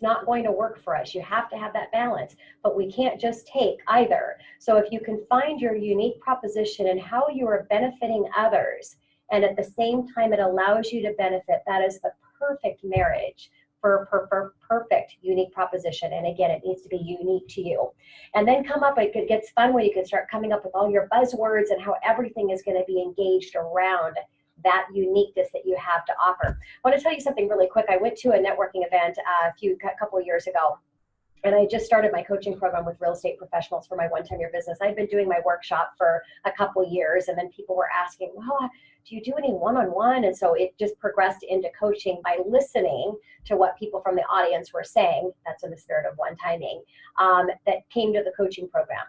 Speaker 1: not going to work for us. You have to have that balance, but we can't just take either. So if you can find your unique proposition and how you are benefiting others, and at the same time it allows you to benefit, that is the perfect marriage for perfect unique proposition. And again, it needs to be unique to you. And then it gets fun when you can start coming up with all your buzzwords and how everything is going to be engaged around that uniqueness that you have to offer. I want to tell you something really quick. I went to a networking event a couple of years ago, and I just started my coaching program with real estate professionals for my One-Time Your Business. I've been doing my workshop for a couple of years, and then people were asking, well, do you do any one-on-one? And so it just progressed into coaching by listening to what people from the audience were saying. That's in the spirit of one-timing, that came to the coaching program.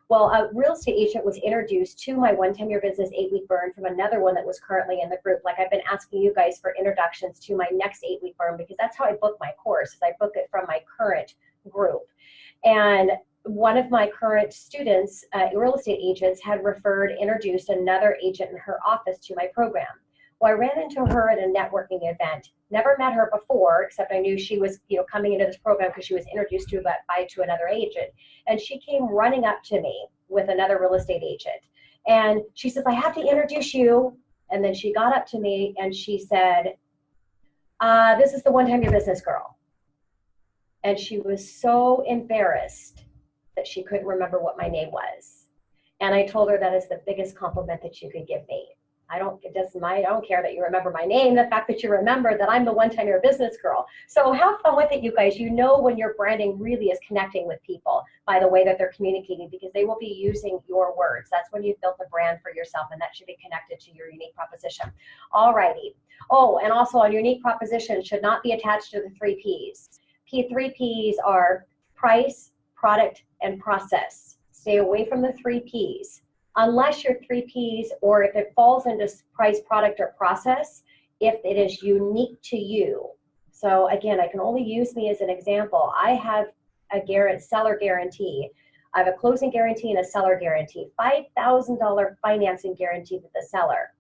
Speaker 1: Well, a real estate agent was introduced to my One-Time Your Business 8-week burn from another one that was currently in the group. Like, I've been asking you guys for introductions to my next 8-week burn, because that's how I book my course, is I book it from my current group. And one of my current students, real estate agents, had introduced another agent in her office to my program. Well, I ran into her at a networking event. Never met her before, except I knew she was, coming into this program because she was introduced to by another agent. And she came running up to me with another real estate agent. And she says, I have to introduce you. And then she got up to me and she said, this is the One-Time Your Business girl. And she was so embarrassed that she couldn't remember what my name was. And I told her that is the biggest compliment that you could give me. I don't care that you remember my name. The fact that you remember that I'm the One-Time Your Business girl. So have fun with it, you guys. You know when your branding really is connecting with people by the way that they're communicating, because they will be using your words. That's when you've built a brand for yourself, and that should be connected to your unique proposition. All righty. Oh, and also on unique proposition should not be attached to the 3 Ps. 3 Ps are price, product, and process. Stay away from the 3 Ps. Unless your 3 Ps, or if it falls into price, product, or process, if it is unique to you. So again, I can only use me as an example. I have a seller guarantee. I have a closing guarantee and a seller guarantee. $5,000 financing guarantee with the seller.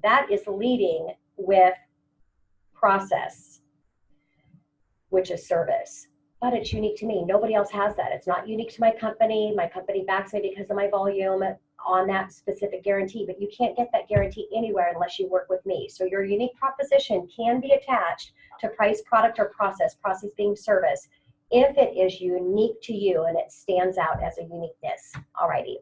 Speaker 1: That is leading with process, which is service. But it's unique to me. Nobody else has that. It's not unique to my company. My company backs me because of my volume on that specific guarantee, but you can't get that guarantee anywhere unless you work with me. So your unique proposition can be attached to price, product, or process being service, if it is unique to you and it stands out as a uniqueness. Alrighty.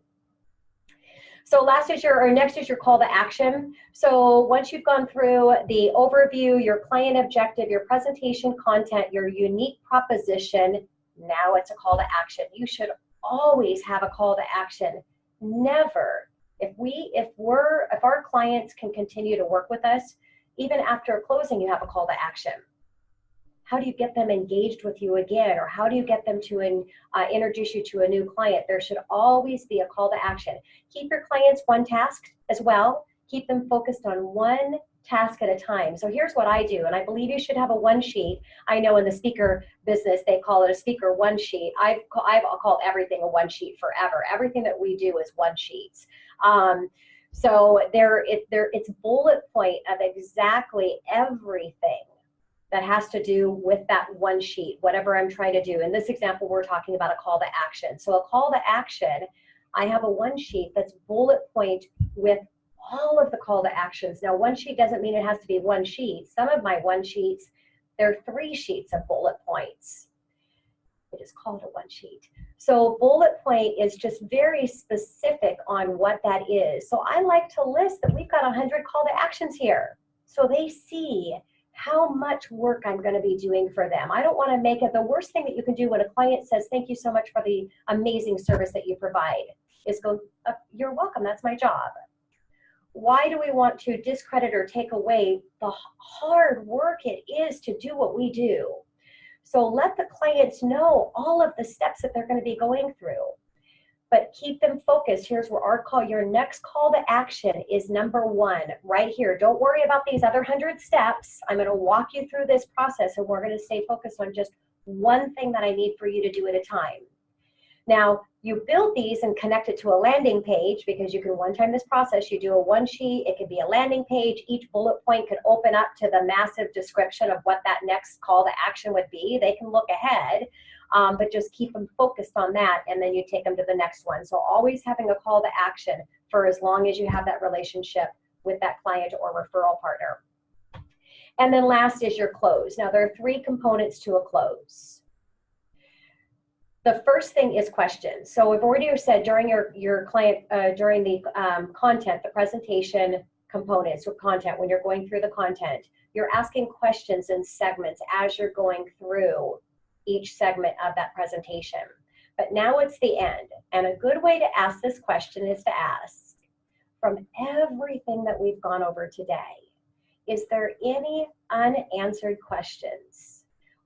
Speaker 1: So next is your call to action. So once you've gone through the overview, your client objective, your presentation content, your unique proposition, now it's a call to action. You should always have a call to action. Never. If our clients can continue to work with us, even after closing, you have a call to action. How do you get them engaged with you again? Or how do you get them to introduce you to a new client? There should always be a call to action. Keep your clients one task as well. Keep them focused on one task at a time. So here's what I do, and I believe you should have a one sheet. I know in the speaker business, they call it a speaker one sheet. I've called everything a one sheet forever. Everything that we do is one sheets. So it's bullet point of exactly everything that has to do with that one sheet, whatever I'm trying to do. In this example, we're talking about a call to action. So a call to action, I have a one sheet that's bullet point with all of the call to actions. Now, one sheet doesn't mean it has to be one sheet. Some of my one sheets, they're 3 sheets of bullet points. It is called a one sheet. So bullet point is just very specific on what that is. So I like to list that we've got 100 call to actions here. So they see how much work I'm going to be doing for them. I don't want to make it the worst thing that you can do when a client says, thank you so much for the amazing service that you provide, is go, you're welcome, that's my job. Why do we want to discredit or take away the hard work it is to do what we do? So let the clients know all of the steps that they're going to be going through, but keep them focused. Here's where your next call to action is number 1 right here. Don't worry about these other 100 steps. I'm going to walk you through this process, and we're going to stay focused on just one thing that I need for you to do at a time. Now, you build these and connect it to a landing page, because you can one-time this process. You do a one sheet, it could be a landing page. Each bullet point could open up to the massive description of what that next call to action would be. They can look ahead, but just keep them focused on that, and then you take them to the next one. So always having a call to action for as long as you have that relationship with that client or referral partner. And then last is your close. Now, there are 3 components to a close. The first thing is questions. So we've already said during your client, during the content, the presentation components or content, when you're going through the content, you're asking questions in segments as you're going through each segment of that presentation. But now it's the end. And a good way to ask this question is to ask, from everything that we've gone over today, is there any unanswered questions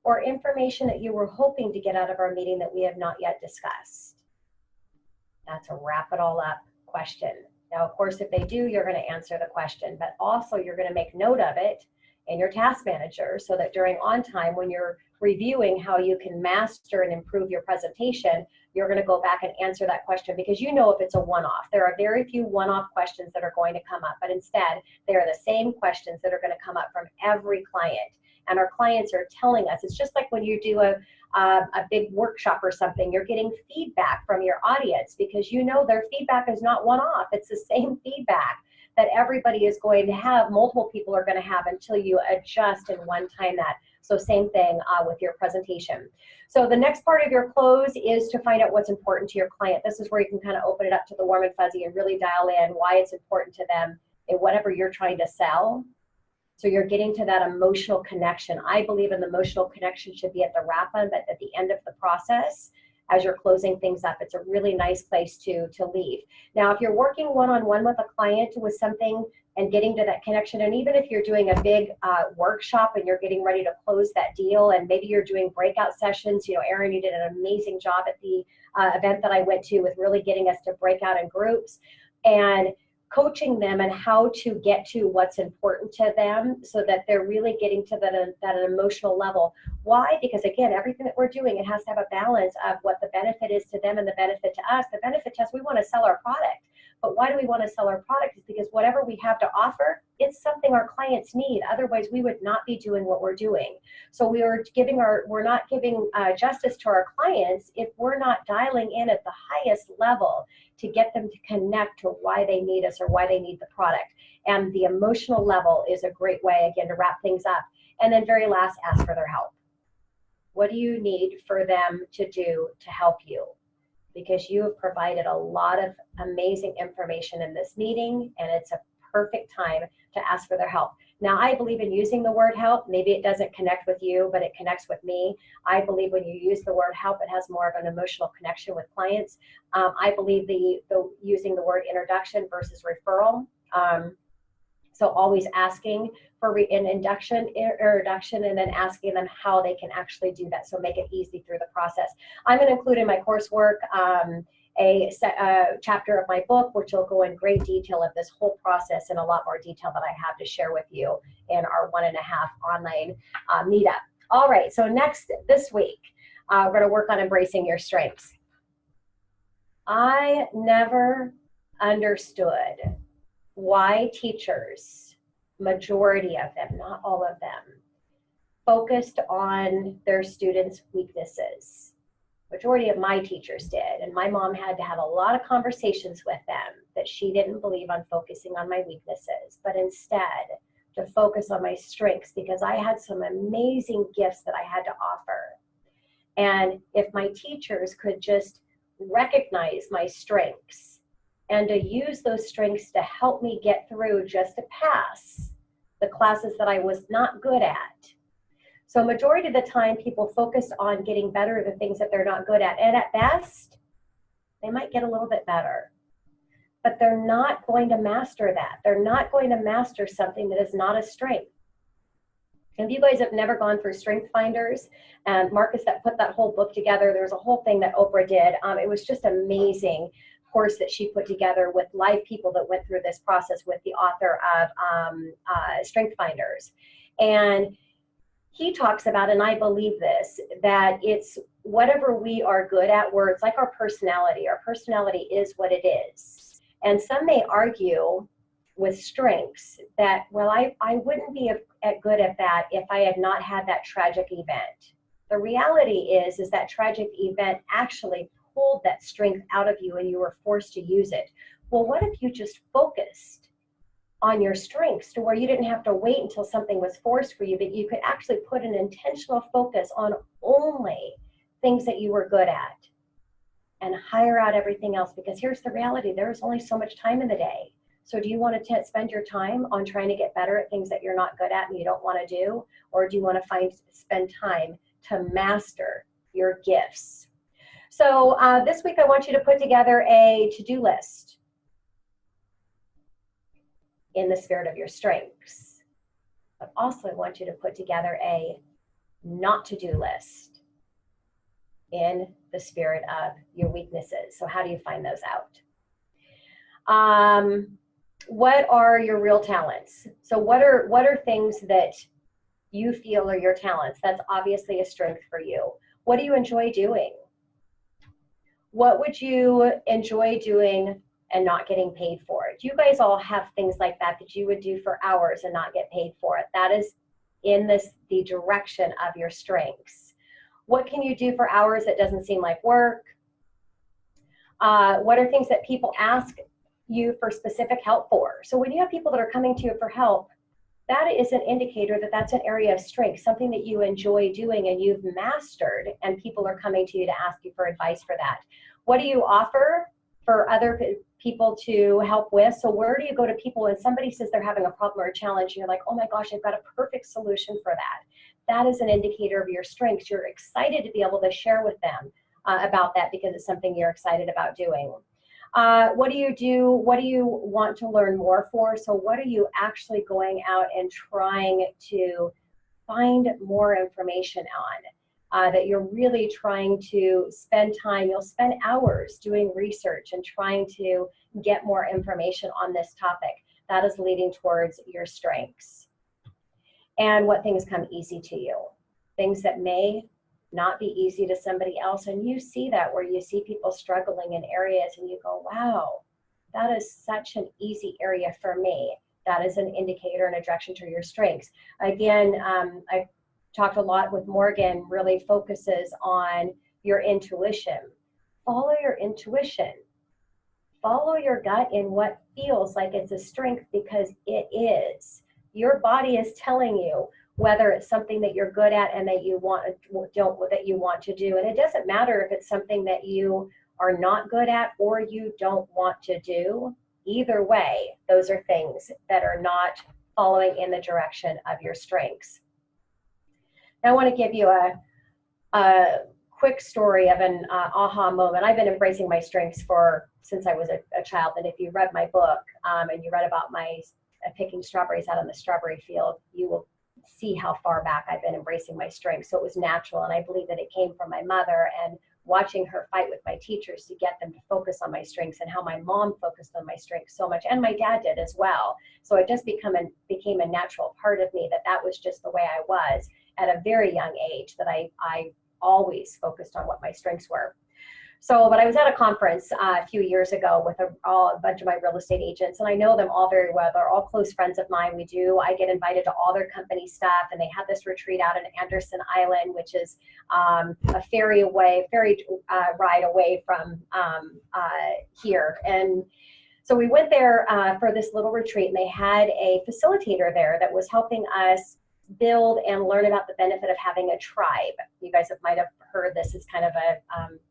Speaker 1: or information that you were hoping to get out of our meeting that we have not yet discussed? That's a wrap it all up question. Now, of course, if they do, you're going to answer the question, but also you're going to make note of it in your task manager so that during on time, when you're reviewing how you can master and improve your presentation, you're going to go back and answer that question, because you know if it's a one-off. There are very few one-off questions that are going to come up, but instead they are the same questions that are going to come up from every client. And our clients are telling us, it's just like when you do a big workshop or something, you're getting feedback from your audience, because you know their feedback is not one-off. It's the same feedback that everybody is going to have, multiple people are going to have, until you adjust and one-time that. So same thing with your presentation. So the next part of your close is to find out what's important to your client. This is where you can kind of open it up to the warm and fuzzy and really dial in why it's important to them in whatever you're trying to sell. So you're getting to that emotional connection. I believe an emotional connection should be at the wrap-up, but at the end of the process, as you're closing things up, it's a really nice place to leave. Now, if you're working one-on-one with a client with something and getting to that connection, and even if you're doing a big workshop and you're getting ready to close that deal, and maybe you're doing breakout sessions, you know, Erin, you did an amazing job at the event that I went to with really getting us to break out in groups and coaching them and how to get to what's important to them so that they're really getting to that emotional level. Why? Because again, everything that we're doing, it has to have a balance of what the benefit is to them and the benefit to us. The benefit to us, we want to sell our product, But why do we want to sell our product? Is because whatever we have to offer, it's something our clients need. Otherwise, we would not be doing what we're doing. So we're not giving justice to our clients if we're not dialing in at the highest level to get them to connect to why they need us or why they need the product. And the emotional level is a great way, again, to wrap things up. And then very last, ask for their help. What do you need for them to do to help you? Because you have provided a lot of amazing information in this meeting, and it's a perfect time to ask for their help. Now, I believe in using the word help. Maybe it doesn't connect with you, but it connects with me. I believe when you use the word help, it has more of an emotional connection with clients. I believe the using the word introduction versus referral. So always asking for an introduction, and then asking them how they can actually do that. So make it easy through the process. I'm going to include in my coursework a chapter of my book, which will go in great detail of this whole process and a lot more detail that I have to share with you in our 1.5 online meetup. All right, so this week, we're going to work on embracing your strengths. I never understood why teachers, majority of them, not all of them, focused on their students' weaknesses. Majority of my teachers did, and my mom had to have a lot of conversations with them that she didn't believe on focusing on my weaknesses, but instead to focus on my strengths, because I had some amazing gifts that I had to offer. And if my teachers could just recognize my strengths and to use those strengths to help me get through just to pass the classes that I was not good at. So majority of the time, people focus on getting better at the things that they're not good at. And at best, they might get a little bit better. But they're not going to master that. They're not going to master something that is not a strength. If you guys have never gone through Strength Finders, and Marcus that put that whole book together, there's a whole thing that Oprah did. It was just amazing course that she put together with live people that went through this process with the author of Strength Finders. And he talks about, and I believe this, that it's whatever we are good at, where it's like our personality. Our personality is what it is. And some may argue with strengths that, well, I wouldn't be good at that if I had not had that tragic event. The reality is that tragic event actually pulled that strength out of you and you were forced to use it. Well, what if you just focused on your strengths to where you didn't have to wait until something was forced for you, but you could actually put an intentional focus on only things that you were good at and hire out everything else? Because here's the reality, there's only so much time in the day. So do you want to spend your time on trying to get better at things that you're not good at and you don't want to do? Or do you want to spend time to master your gifts? So this week I want you to put together a to-do list in the spirit of your strengths. But also I want you to put together a not to-do list in the spirit of your weaknesses. So how do you find those out? What are your real talents? So what are things that you feel are your talents? That's obviously a strength for you. What do you enjoy doing? What would you enjoy doing and not getting paid for it? Do you guys all have things like that that you would do for hours and not get paid for it? That is in the direction of your strengths. What can you do for hours that doesn't seem like work? What are things that people ask you for specific help for? So when you have people that are coming to you for help, that is an indicator that that's an area of strength, something that you enjoy doing and you've mastered, and people are coming to you to ask you for advice for that. What do you offer for other people to help with? So where do you go to people when somebody says they're having a problem or a challenge and you're like, oh my gosh, I've got a perfect solution for that? That is an indicator of your strengths. You're excited to be able to share with them about that because it's something you're excited about doing. What do you do? What do you want to learn more for? So what are you actually going out and trying to find more information on? That you're really trying to spend time. You'll spend hours doing research and trying to get more information on this topic. That is leading towards your strengths. And what things come easy to you. Things that may not be easy to somebody else. And you see that where you see people struggling in areas and you go, wow, that is such an easy area for me. That is an indicator and a direction to your strengths. Again, I talked a lot with Morgan, really focuses on your intuition. Follow your intuition. Follow your gut in what feels like it's a strength, because it is. Your body is telling you whether it's something that you're good at and that you want to do. And it doesn't matter if it's something that you are not good at or you don't want to do. Either way, those are things that are not following in the direction of your strengths. Now, I want to give you a quick story of an aha moment. I've been embracing my strengths since I was a child. And if you read my book and you read about my picking strawberries out on the strawberry field, you will see how far back I've been embracing my strengths. So it was natural. And I believe that it came from my mother and watching her fight with my teachers to get them to focus on my strengths, and how my mom focused on my strengths so much. And my dad did as well. So it just became a natural part of me that was just the way I was at a very young age, that I always focused on what my strengths were. So, but I was at a conference a few years ago with a bunch of my real estate agents, and I know them all very well. They're all close friends of mine. I get invited to all their company stuff, and they had this retreat out in Anderson Island, which is a ferry ride away from here. And so we went there for this little retreat, and they had a facilitator there that was helping us build and learn about the benefit of having a tribe. You guys might have heard this. It's kind of a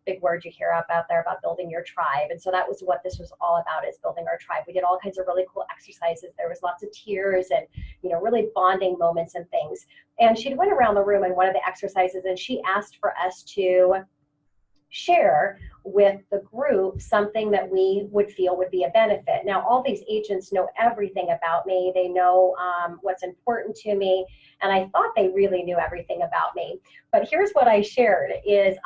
Speaker 1: big word you hear out there about building your tribe. And so that was what this was all about, is building our tribe. We did all kinds of really cool exercises. There was lots of tears and, really bonding moments and things. And she went around the room in one of the exercises, and she asked for us to share with the group something that we would feel would be a benefit. Now, all these agents know everything about me. They know what's important to me, and I thought they really knew everything about me. But here's what I shared,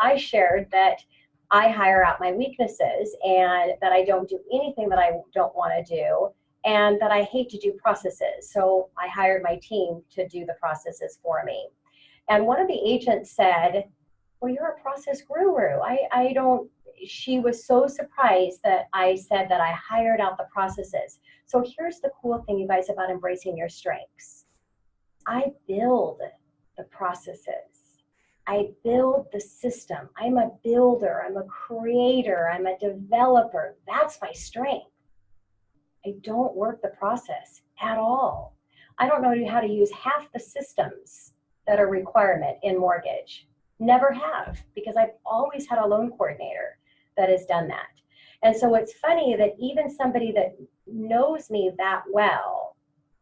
Speaker 1: I shared that I hire out my weaknesses, and that I don't do anything that I don't want to do, and that I hate to do processes. So I hired my team to do the processes for me. And one of the agents said, "Well, you're a process guru." She was so surprised that I said that I hired out the processes. So here's the cool thing, you guys, about embracing your strengths. I build the processes. I build the system. I'm a builder. I'm a creator. I'm a developer. That's my strength. I don't work the process at all. I don't know how to use half the systems that are a requirement in mortgage. Never have, because I've always had a loan coordinator that has done that. And so it's funny that even somebody that knows me that well,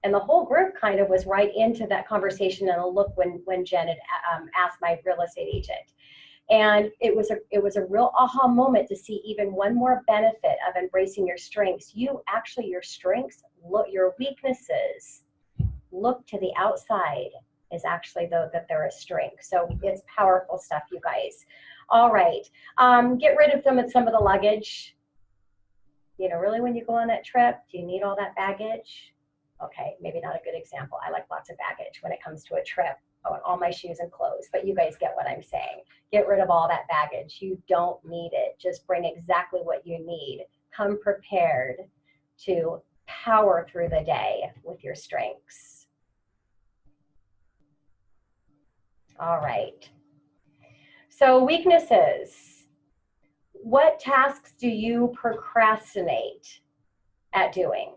Speaker 1: and the whole group kind of was right into that conversation and a look when Jen had asked my real estate agent. And it was a real aha moment to see even one more benefit of embracing your strengths. Your strengths, your weaknesses, look to the outside is actually that they're a strength. So it's powerful stuff, you guys. All right, get rid of some of the luggage. Really, when you go on that trip, do you need all that baggage? Okay, maybe not a good example. I like lots of baggage when it comes to a trip. I want all my shoes and clothes, but you guys get what I'm saying. Get rid of all that baggage. You don't need it. Just bring exactly what you need. Come prepared to power through the day with your strengths. All right. So weaknesses. What tasks do you procrastinate at doing?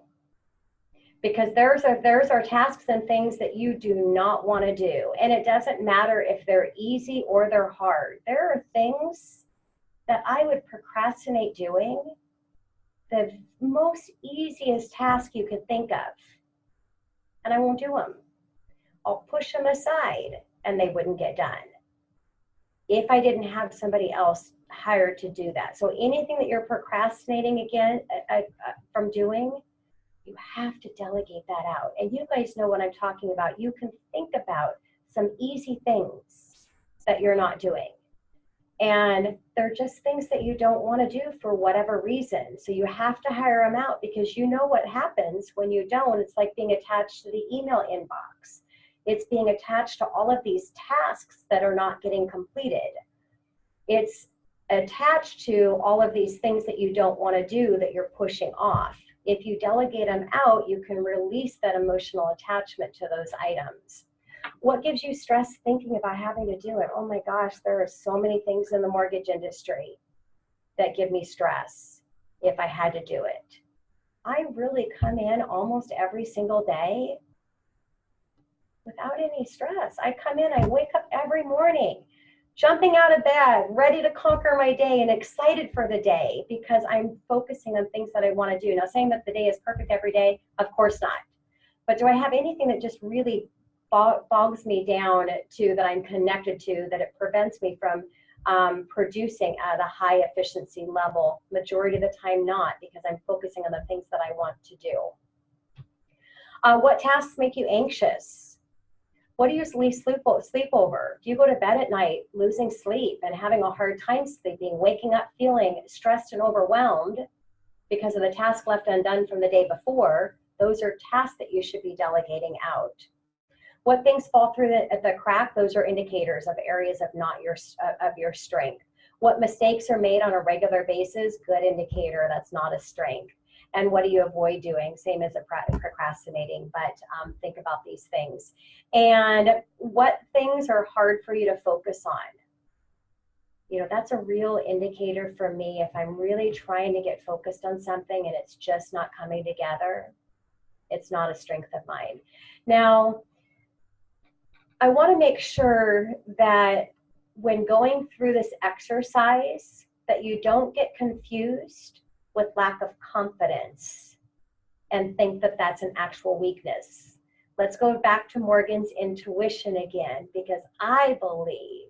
Speaker 1: Because there's our tasks and things that you do not want to do. And it doesn't matter if they're easy or they're hard. There are things that I would procrastinate doing, the most easiest task you could think of, and I won't do them. I'll push them aside and they wouldn't get done if I didn't have somebody else hired to do that. So anything that you're procrastinating from doing, you have to delegate that out. And you guys know what I'm talking about. You can think about some easy things that you're not doing. And they're just things that you don't want to do for whatever reason. So you have to hire them out, because you know what happens when you don't. It's like being attached to the email inbox. It's being attached to all of these tasks that are not getting completed. It's attached to all of these things that you don't want to do that you're pushing off. If you delegate them out, you can release that emotional attachment to those items. What gives you stress thinking about having to do it? Oh my gosh, there are so many things in the mortgage industry that give me stress if I had to do it. I really come in almost every single day without any stress. I come in, I wake up every morning, jumping out of bed, ready to conquer my day and excited for the day because I'm focusing on things that I want to do. Now, saying that the day is perfect every day, of course not. But do I have anything that just really bogs me down to that I'm connected to, that it prevents me from producing at a high efficiency level? Majority of the time not, because I'm focusing on the things that I want to do. What tasks make you anxious? What do you sleep over? Do you go to bed at night losing sleep and having a hard time sleeping, waking up feeling stressed and overwhelmed because of the task left undone from the day before? Those are tasks that you should be delegating out. What things fall through the crack? Those are indicators of areas of your strength. What mistakes are made on a regular basis? Good indicator that's not a strength. And what do you avoid doing? Same as procrastinating, but think about these things. And what things are hard for you to focus on? You know, that's a real indicator for me if I'm really trying to get focused on something and it's just not coming together. It's not a strength of mine. Now, I want to make sure that when going through this exercise, that you don't get confused with lack of confidence and think that that's an actual weakness. Let's go back to Morgan's intuition again, because I believe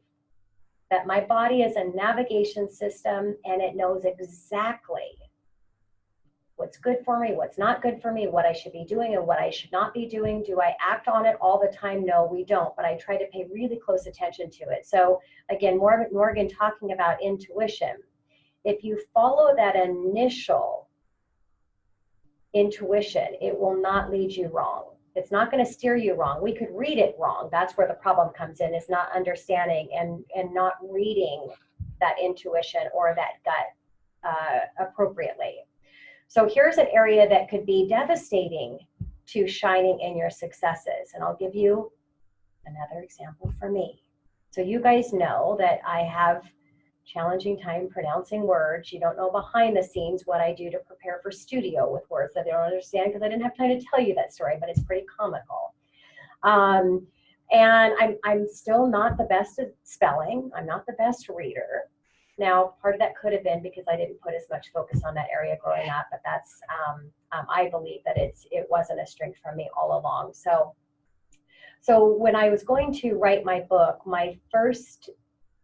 Speaker 1: that my body is a navigation system and it knows exactly what's good for me, what's not good for me, what I should be doing and what I should not be doing. Do I act on it all the time? No, we don't, but I try to pay really close attention to it. So again, Morgan talking about intuition. If you follow that initial intuition, it will not lead you wrong. It's not going to steer you wrong. We could read it wrong. That's where the problem comes in, is not understanding and not reading that intuition or that gut appropriately. So here's an area that could be devastating to shining in your successes. And I'll give you another example for me. So you guys know that I have challenging time pronouncing words. You don't know behind the scenes what I do to prepare for studio with words that I don't understand, because I didn't have time to tell you that story, but it's pretty comical. And I'm still not the best at spelling. I'm not the best reader. Now, part of that could have been because I didn't put as much focus on that area growing up, but that's, I believe that it wasn't a strength for me all along. So when I was going to write my book, my first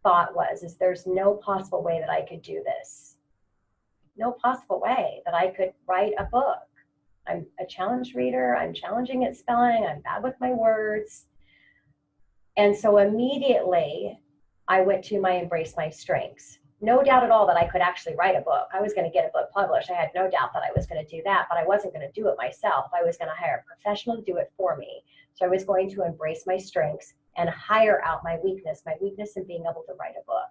Speaker 1: thought is there's no possible way that I could do this. No possible way that I could write a book. I'm a challenged reader. I'm challenging at spelling. I'm bad with my words. And so immediately I went to my embrace my strengths. No doubt at all that I could actually write a book. I was going to get a book published. I had no doubt that I was going to do that, but I wasn't going to do it myself. I was going to hire a professional to do it for me. So I was going to embrace my strengths and hire out my weakness in being able to write a book.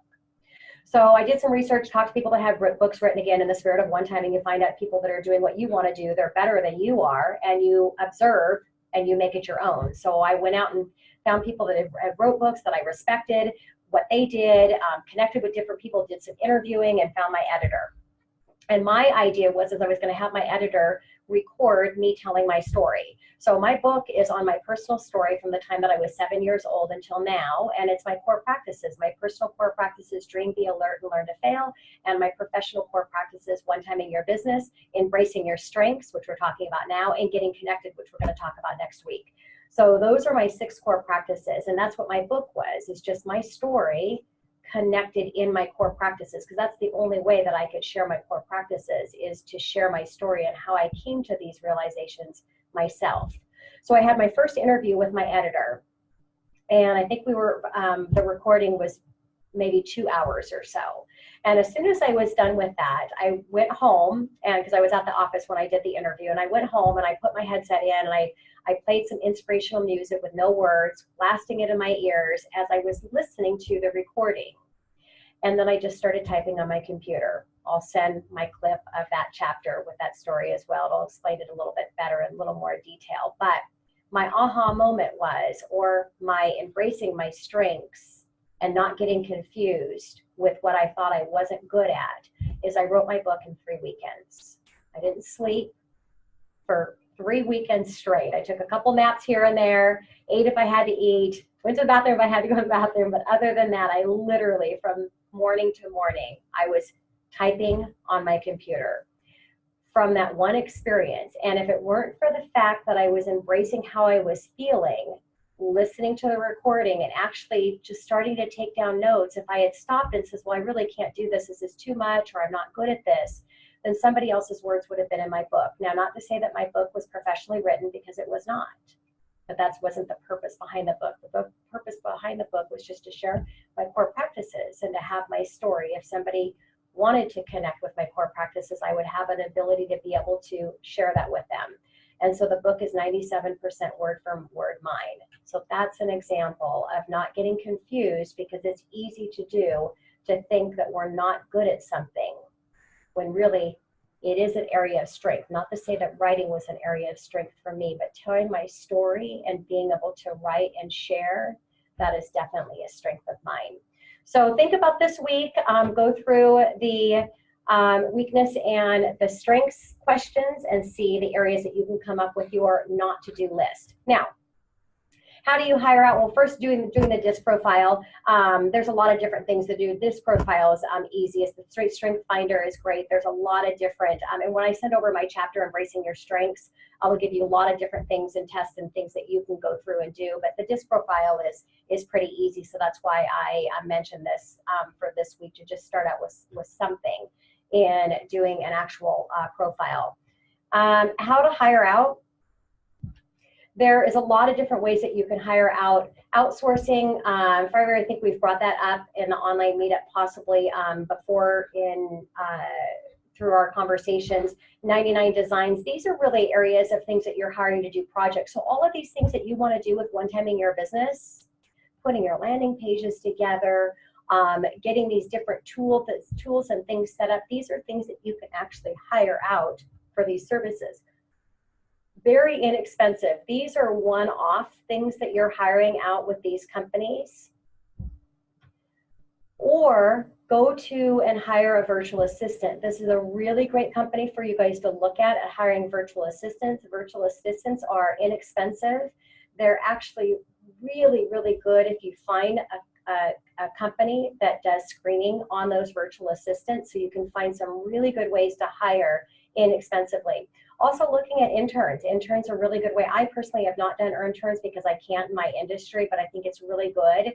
Speaker 1: So I did some research, talked to people that have books written, again, in the spirit of one-timing. You find out people that are doing what you want to do, they're better than you are, and you observe and you make it your own. So I went out and found people that have wrote books that I respected, what they did, connected with different people, did some interviewing, and found my editor. And my idea was I was going to have my editor record me telling my story. So my book is on my personal story from the time that I was 7 years old until now, and it's my core practices. My personal core practices: dream, be alert, and learn to fail. And my professional core practices: one-timing your business, embracing your strengths, which we're talking about now, and getting connected, which we're going to talk about next week. So those are my 6 core practices, and that's what my book was. It's just my story connected in my core practices, because that's the only way that I could share my core practices, is to share my story and how I came to these realizations myself. So I had my first interview with my editor, and I think we were, the recording was maybe 2 hours or so. And as soon as I was done with that, I went home, and because I was at the office when I did the interview, and I went home and I put my headset in and I played some inspirational music with no words, blasting it in my ears as I was listening to the recording. And then I just started typing on my computer. I'll send my clip of that chapter with that story as well. It'll explain it a little bit better in a little more detail. But my aha moment was, or my embracing my strengths and not getting confused with what I thought I wasn't good at, is I wrote my book in 3 weekends. I didn't sleep for 3 weekends straight. I took a couple naps here and there, ate if I had to eat, went to the bathroom if I had to go to the bathroom. But other than that, I literally, from morning to morning, I was typing on my computer from that one experience. And if it weren't for the fact that I was embracing how I was feeling, listening to the recording and actually just starting to take down notes, if I had stopped and says, well, I really can't do this, this is too much, or I'm not good at this, then somebody else's words would have been in my book. Now, not to say that my book was professionally written, because it was not, but that wasn't the purpose behind the book. The purpose behind the book was just to share my core practices and to have my story. If somebody wanted to connect with my core practices, I would have an ability to be able to share that with them. And so the book is 97% word for word mine. So that's an example of not getting confused, because it's easy to do to think that we're not good at something when really it is an area of strength. Not to say that writing was an area of strength for me, but telling my story and being able to write and share, that is definitely a strength of mine. So think about this week, go through the weakness and the strengths questions and see the areas that you can come up with your not to do list. Now, how do you hire out? Well, first doing the DISC profile. There's a lot of different things to do. DISC profile is easiest. The Strength Finder is great. There's a lot of different, and when I send over my chapter, Embracing Your Strengths, I will give you a lot of different things and tests and things that you can go through and do. But the DISC profile is pretty easy. So that's why I mentioned this for this week, to just start out with something in doing an actual profile. How to hire out. There is a lot of different ways that you can hire out. Outsourcing, Fiverr, I think we've brought that up in the online meetup possibly before through our conversations. 99 Designs, these are really areas of things that you're hiring to do projects. So all of these things that you want to do with one time in your business, putting your landing pages together, getting these different tools and things set up, these are things that you can actually hire out for these services. Very inexpensive. These are one-off things that you're hiring out with these companies. Or go to and hire a virtual assistant. This is a really great company for you guys to look at hiring virtual assistants. Virtual assistants are inexpensive. They're actually really, really good if you find a company that does screening on those virtual assistants, so you can find some really good ways to hire inexpensively. Also looking at interns. Interns are a really good way. I personally have not done interns because I can't in my industry, but I think it's really good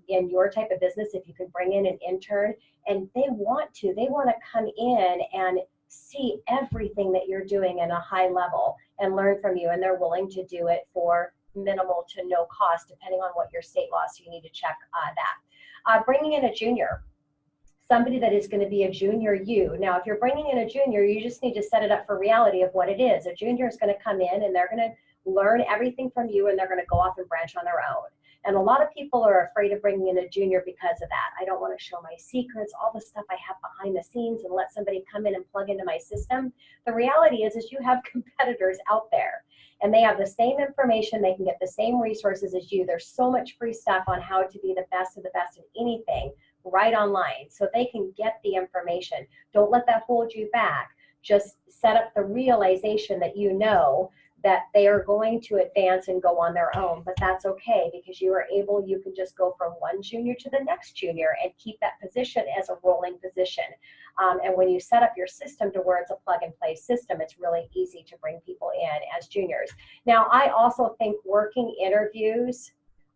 Speaker 1: in your type of business if you can bring in an intern and they want to come in and see everything that you're doing in a high level and learn from you, and they're willing to do it for minimal to no cost depending on what your state law, so you need to check that. Bringing in a junior. Somebody that is going to be a junior you. Now, if you're bringing in a junior, you just need to set it up for reality of what it is. A junior is going to come in and they're going to learn everything from you, and they're going to go off and branch on their own. And a lot of people are afraid of bringing in a junior because of that. I don't want to show my secrets, all the stuff I have behind the scenes, and let somebody come in and plug into my system. The reality is you have competitors out there, and they have the same information. They can get the same resources as you. There's so much free stuff on how to be the best of the best in anything right online, so they can get the information. Don't let that hold you back. Just set up the realization that you know that they are going to advance and go on their own, but that's okay, because you can just go from one junior to the next junior and keep that position as a rolling position. And when you set up your system to where it's a plug and play system, it's really easy to bring people in as juniors. Now, I also think working interviews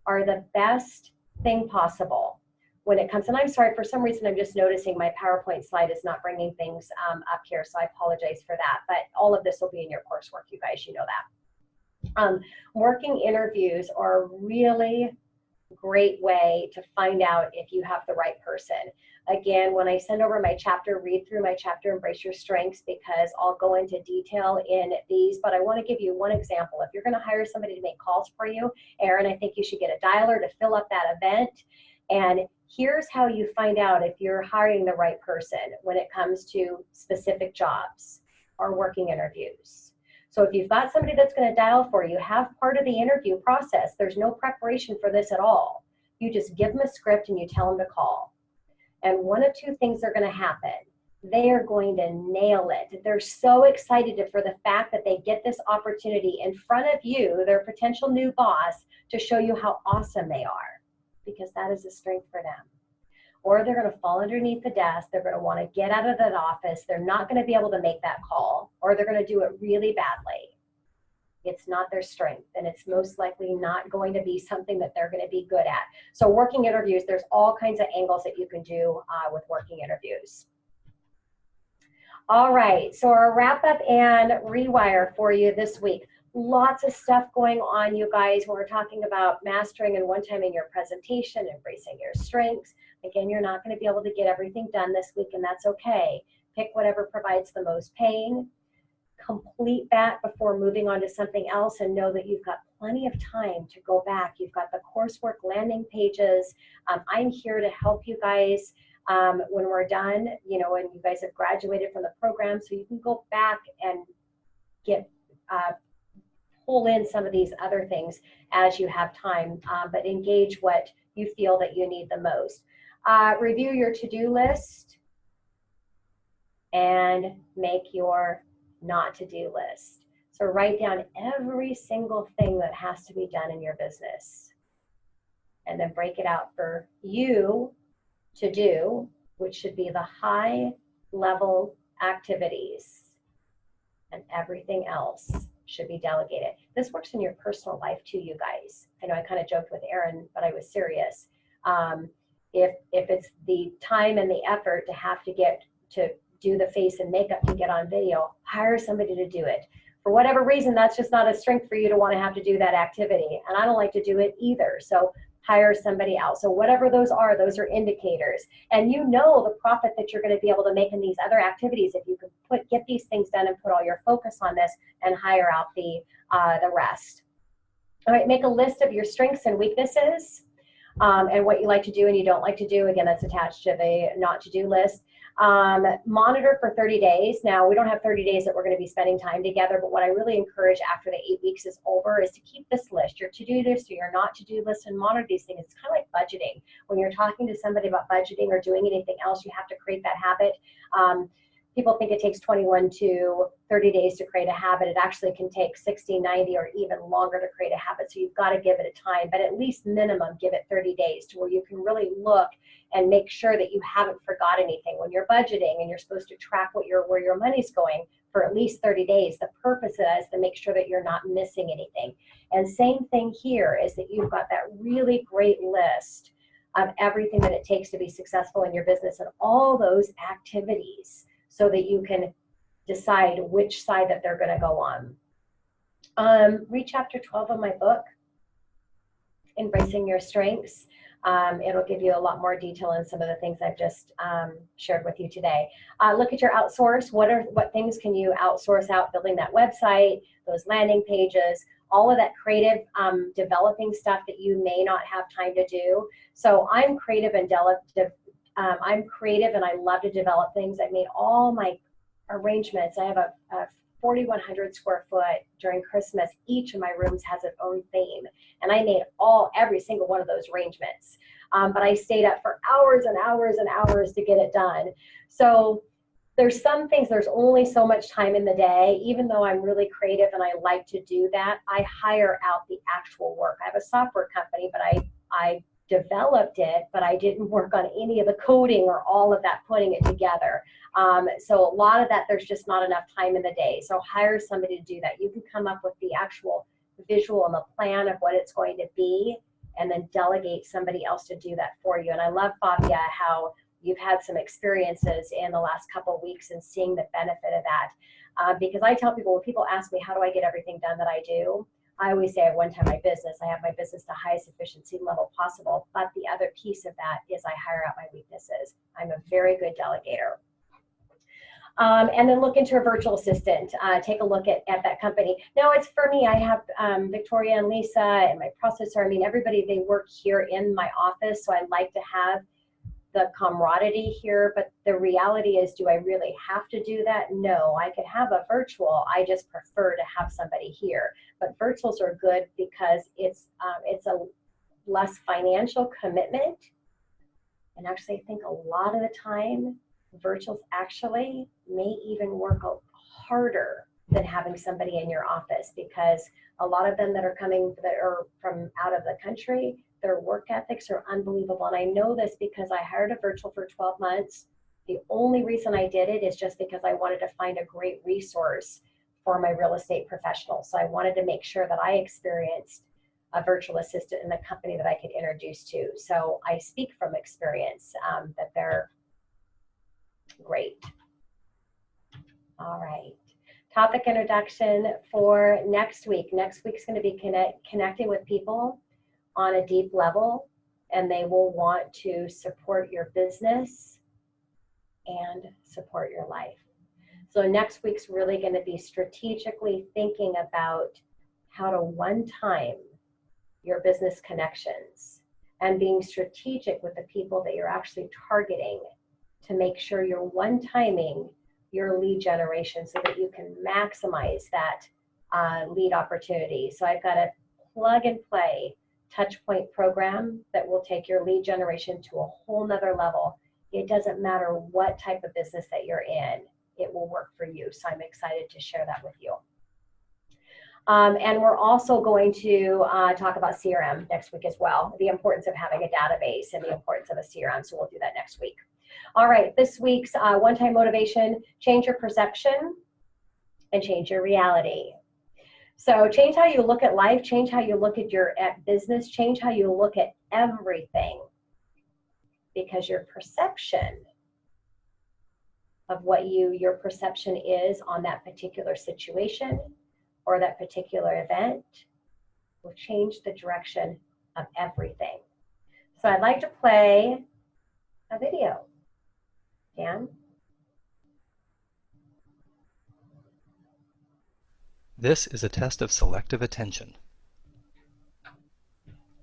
Speaker 1: are the best thing possible when it comes, and I'm sorry, for some reason I'm just noticing my PowerPoint slide is not bringing things up here, so I apologize for that, but all of this will be in your coursework, you guys, you know that. Working interviews are a really great way to find out if you have the right person. Again, when I send over my chapter, read through my chapter, Embrace Your Strengths, because I'll go into detail in these, but I want to give you one example. If you're going to hire somebody to make calls for you, Erin, I think you should get a dialer to fill up that event. And here's how you find out if you're hiring the right person when it comes to specific jobs or working interviews. So if you've got somebody that's going to dial for you, have part of the interview process. There's no preparation for this at all. You just give them a script and you tell them to call. And one of two things are going to happen. They are going to nail it. They're so excited for the fact that they get this opportunity in front of you, their potential new boss, to show you how awesome they are, because that is a strength for them. Or they're going to fall underneath the desk. They're going to want to get out of that office. They're not going to be able to make that call, or they're going to do it really badly. It's not their strength, and it's most likely not going to be something that they're going to be good at. So working interviews, there's all kinds of angles that you can do with working interviews. All right, so our wrap up and rewire for you this week. Lots of stuff going on, you guys. We're talking about mastering and one-timing your presentation, embracing your strengths. Again, you're not going to be able to get everything done this week, and that's okay. Pick whatever provides the most pain. Complete that before moving on to something else, and know that you've got plenty of time to go back. You've got the coursework landing pages. I'm here to help you guys when we're done, you know, and you guys have graduated from the program, so you can go back and get pull in some of these other things as you have time, but engage what you feel that you need the most. Review your to-do list and make your not to-do list. So write down every single thing that has to be done in your business, and then break it out for you to do, which should be the high level activities, and everything else should be delegated. This works in your personal life too, you guys. I know I kind of joked with Erin, but I was serious. If it's the time and the effort to have to get to do the face and makeup to get on video, hire somebody to do it. For whatever reason, that's just not a strength for you to want to have to do that activity. And I don't like to do it either. So hire somebody else. So whatever those are indicators. And you know the profit that you're going to be able to make in these other activities if you can get these things done and put all your focus on this and hire out the rest. All right, make a list of your strengths and weaknesses and what you like to do and you don't like to do. Again, that's attached to the not to do list. Monitor for 30 days. Now, we don't have 30 days that we're going to be spending time together, but what I really encourage after the 8 weeks is over is to keep this list, your to-do list or your not to-do list, and monitor these things. It's kind of like budgeting. When you're talking to somebody about budgeting or doing anything else, you have to create that habit. People think it takes 21 to 30 days to create a habit. It actually can take 60, 90, or even longer to create a habit. So you've got to give it a time, but at least minimum give it 30 days to where you can really look and make sure that you haven't forgot anything. When you're budgeting and you're supposed to track where your money's going for at least 30 days, the purpose is to make sure that you're not missing anything. And same thing here is that you've got that really great list of everything that it takes to be successful in your business and all those activities, so that you can decide which side that they're going to go on. Read chapter 12 of my book, Embracing Your Strengths. It'll give you a lot more detail in some of the things I've just shared with you today. Look at your outsource. What things can you outsource out? Building that website, those landing pages, all of that creative developing stuff that you may not have time to do. So I'm creative and I'm creative and I love to develop things. I made all my arrangements. I have a 4,100 square foot during Christmas. Each of my rooms has its own theme. And I made every single one of those arrangements. But I stayed up for hours and hours and hours to get it done. So there's some things, there's only so much time in the day. Even though I'm really creative and I like to do that, I hire out the actual work. I have a software company, but I developed it, but I didn't work on any of the coding or all of that, putting it together. So a lot of that, there's just not enough time in the day. So hire somebody to do that. You can come up with the actual visual and the plan of what it's going to be, and then delegate somebody else to do that for you. And I love, Fabia, how you've had some experiences in the last couple of weeks and seeing the benefit of that. Because I tell people, when people ask me, how do I get everything done that I do? I always say I have my business. I have my business to highest efficiency level possible. But the other piece of that is I hire out my weaknesses. I'm a very good delegator. And then look into a virtual assistant. Take a look at that company. Now it's for me, I have Victoria and Lisa and my processor. I mean, everybody, they work here in my office. So I like to have the camaraderie here, but the reality is, do I really have to do that? No, I could have a virtual. I just prefer to have somebody here. But virtuals are good because it's a less financial commitment. And actually, I think a lot of the time, virtuals actually may even work harder than having somebody in your office, because a lot of them that are coming, that are from out of the country, their work ethics are unbelievable. And I know this because I hired a virtual for 12 months. The only reason I did it is just because I wanted to find a great resource for my real estate professionals. So I wanted to make sure that I experienced a virtual assistant in the company that I could introduce to. So I speak from experience that they're great. All right. Topic introduction for next week. Next week's going to be connecting with people on a deep level, and they will want to support your business and support your life. So next week's really going to be strategically thinking about how to one-time your business connections and being strategic with the people that you're actually targeting to make sure you're one-timing your lead generation so that you can maximize that lead opportunity. So I've got a plug and play touch point program that will take your lead generation to a whole nother level. It doesn't matter what type of business that you're in, it will work for you. So I'm excited to share that with you. And we're also going to talk about CRM next week as well, the importance of having a database and the importance of a CRM. So we'll do that next week. All right, this week's one-time motivation: change your perception and change your reality. So change how you look at life, change how you look at your business, change how you look at everything, because your perception of what your perception is on that particular situation or that particular event will change the direction of everything. So I'd like to play a video. Dan?
Speaker 8: This is a test of selective attention.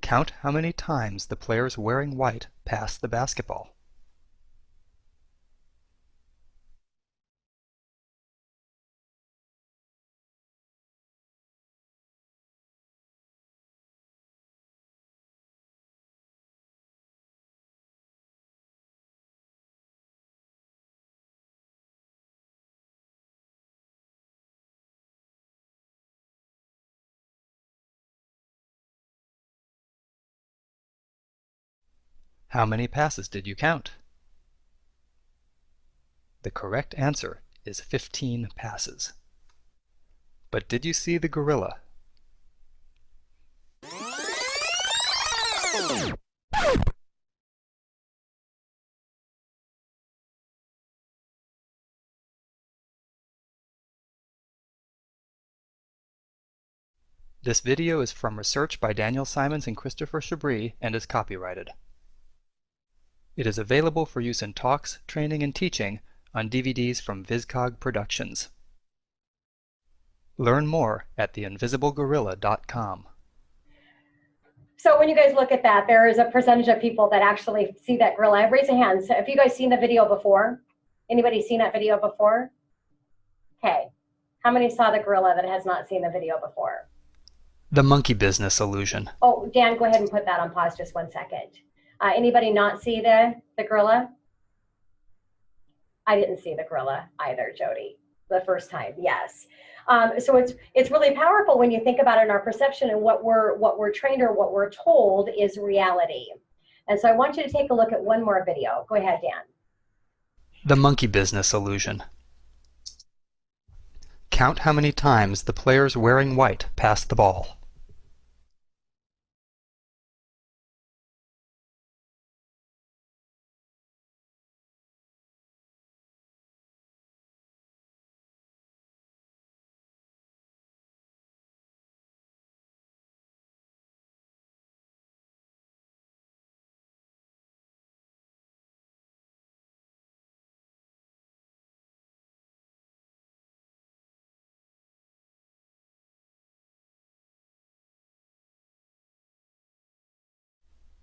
Speaker 8: Count how many times the players wearing white pass the basketball. How many passes did you count? The correct answer is 15 passes. But did you see the gorilla? This video is from research by Daniel Simons and Christopher Chabris and is copyrighted. It is available for use in talks, training, and teaching on DVDs from VisCog Productions. Learn more at theinvisiblegorilla.com.
Speaker 1: So when you guys look at that, there is a percentage of people that actually see that gorilla. Raise your hands. Have you guys seen the video before? Anybody seen that video before? Okay. How many saw the gorilla that has not seen the video before?
Speaker 8: The monkey business illusion.
Speaker 1: Oh, Dan, go ahead and put that on pause just 1 second. Anybody not see the gorilla? I didn't see the gorilla either, Jody, the first time, yes. So it's really powerful when you think about it in our perception, and what we're trained or what we're told is reality. And so I want you to take a look at one more video. Go ahead, Dan.
Speaker 8: The monkey business illusion. Count how many times the players wearing white pass the ball.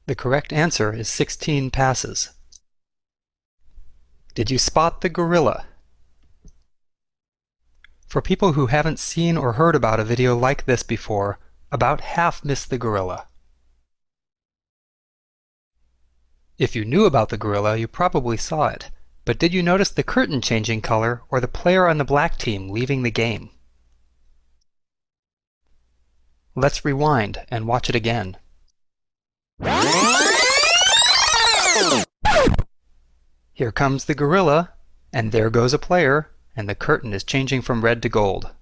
Speaker 8: The correct answer is 16 passes. Did you spot the gorilla? For people who haven't seen or heard about a video like this before, about half missed the gorilla. If you knew about the gorilla, you probably saw it. But did you notice the curtain changing color or the player on the black team leaving the game? Let's rewind and watch it again. Here comes the gorilla, and there goes a player, and the curtain is changing from red to gold.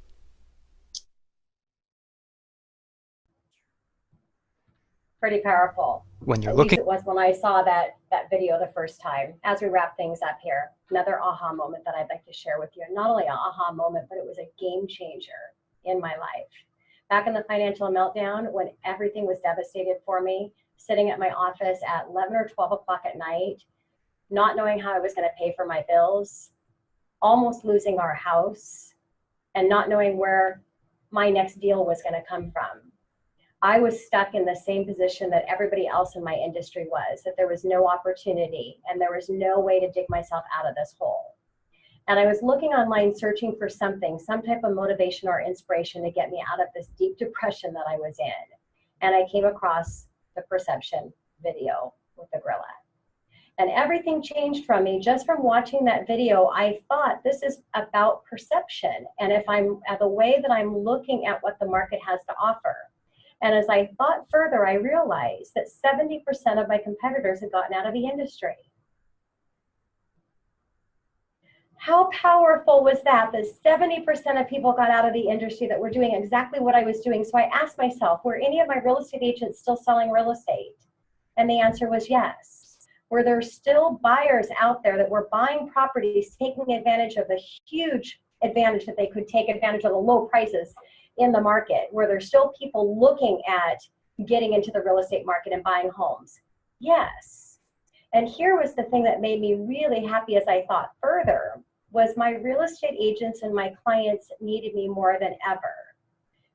Speaker 1: Pretty powerful.
Speaker 8: When you're
Speaker 1: At least
Speaker 8: looking,
Speaker 1: it was when I saw that video the first time. As we wrap things up here, another aha moment that I'd like to share with you. Not only an aha moment, but it was a game changer in my life. Back in the financial meltdown, when everything was devastated for me, sitting at my office at 11 or 12 o'clock at night, not knowing how I was going to pay for my bills, almost losing our house, and not knowing where my next deal was going to come from. I was stuck in the same position that everybody else in my industry was, that there was no opportunity and there was no way to dig myself out of this hole. And I was looking online, searching for something, some type of motivation or inspiration to get me out of this deep depression that I was in. And I came across the perception video with the gorilla. And everything changed from me just from watching that video. I thought this is about perception. And if I'm the way that I'm looking at what the market has to offer. And as I thought further, I realized that 70% of my competitors had gotten out of the industry. How powerful was that? That 70% of people got out of the industry that were doing exactly what I was doing. So I asked myself, were any of my real estate agents still selling real estate? And the answer was yes. Were there still buyers out there that were buying properties, taking advantage of the huge advantage that they could take advantage of the low prices in the market? Were there still people looking at getting into the real estate market and buying homes? Yes. And here was the thing that made me really happy as I thought further, was my real estate agents and my clients needed me more than ever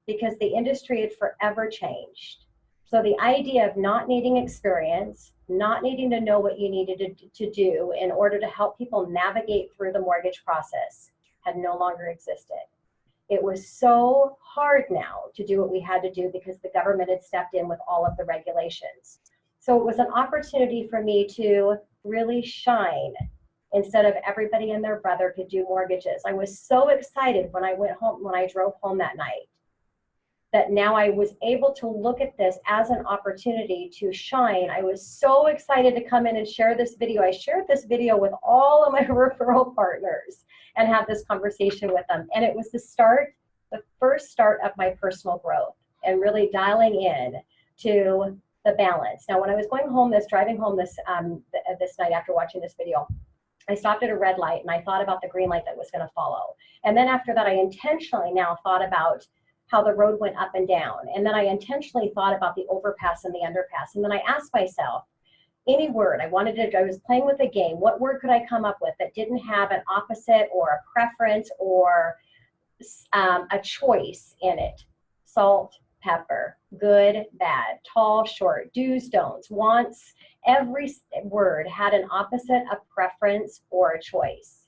Speaker 1: because the industry had forever changed. So the idea of not needing experience, not needing to know what you needed to do in order to help people navigate through the mortgage process had no longer existed. It was so hard now to do what we had to do because the government had stepped in with all of the regulations. So it was an opportunity for me to really shine instead of everybody and their brother could do mortgages. I was so excited when I went home, when I drove home that night, that now I was able to look at this as an opportunity to shine. I was so excited to come in and share this video. I shared this video with all of my referral partners and have this conversation with them. And it was the first start of my personal growth and really dialing in to the balance. Now, when I was driving home this night after watching this video, I stopped at a red light and I thought about the green light that was going to follow. And then after that, I intentionally now thought about how the road went up and down. And then I intentionally thought about the overpass and the underpass. And then I asked myself, any word I was playing with a game, what word could I come up with that didn't have an opposite or a preference or a choice in it? Salt, pepper, good, bad, tall, short, do's, don'ts, wants. Every word had an opposite, a preference, or a choice.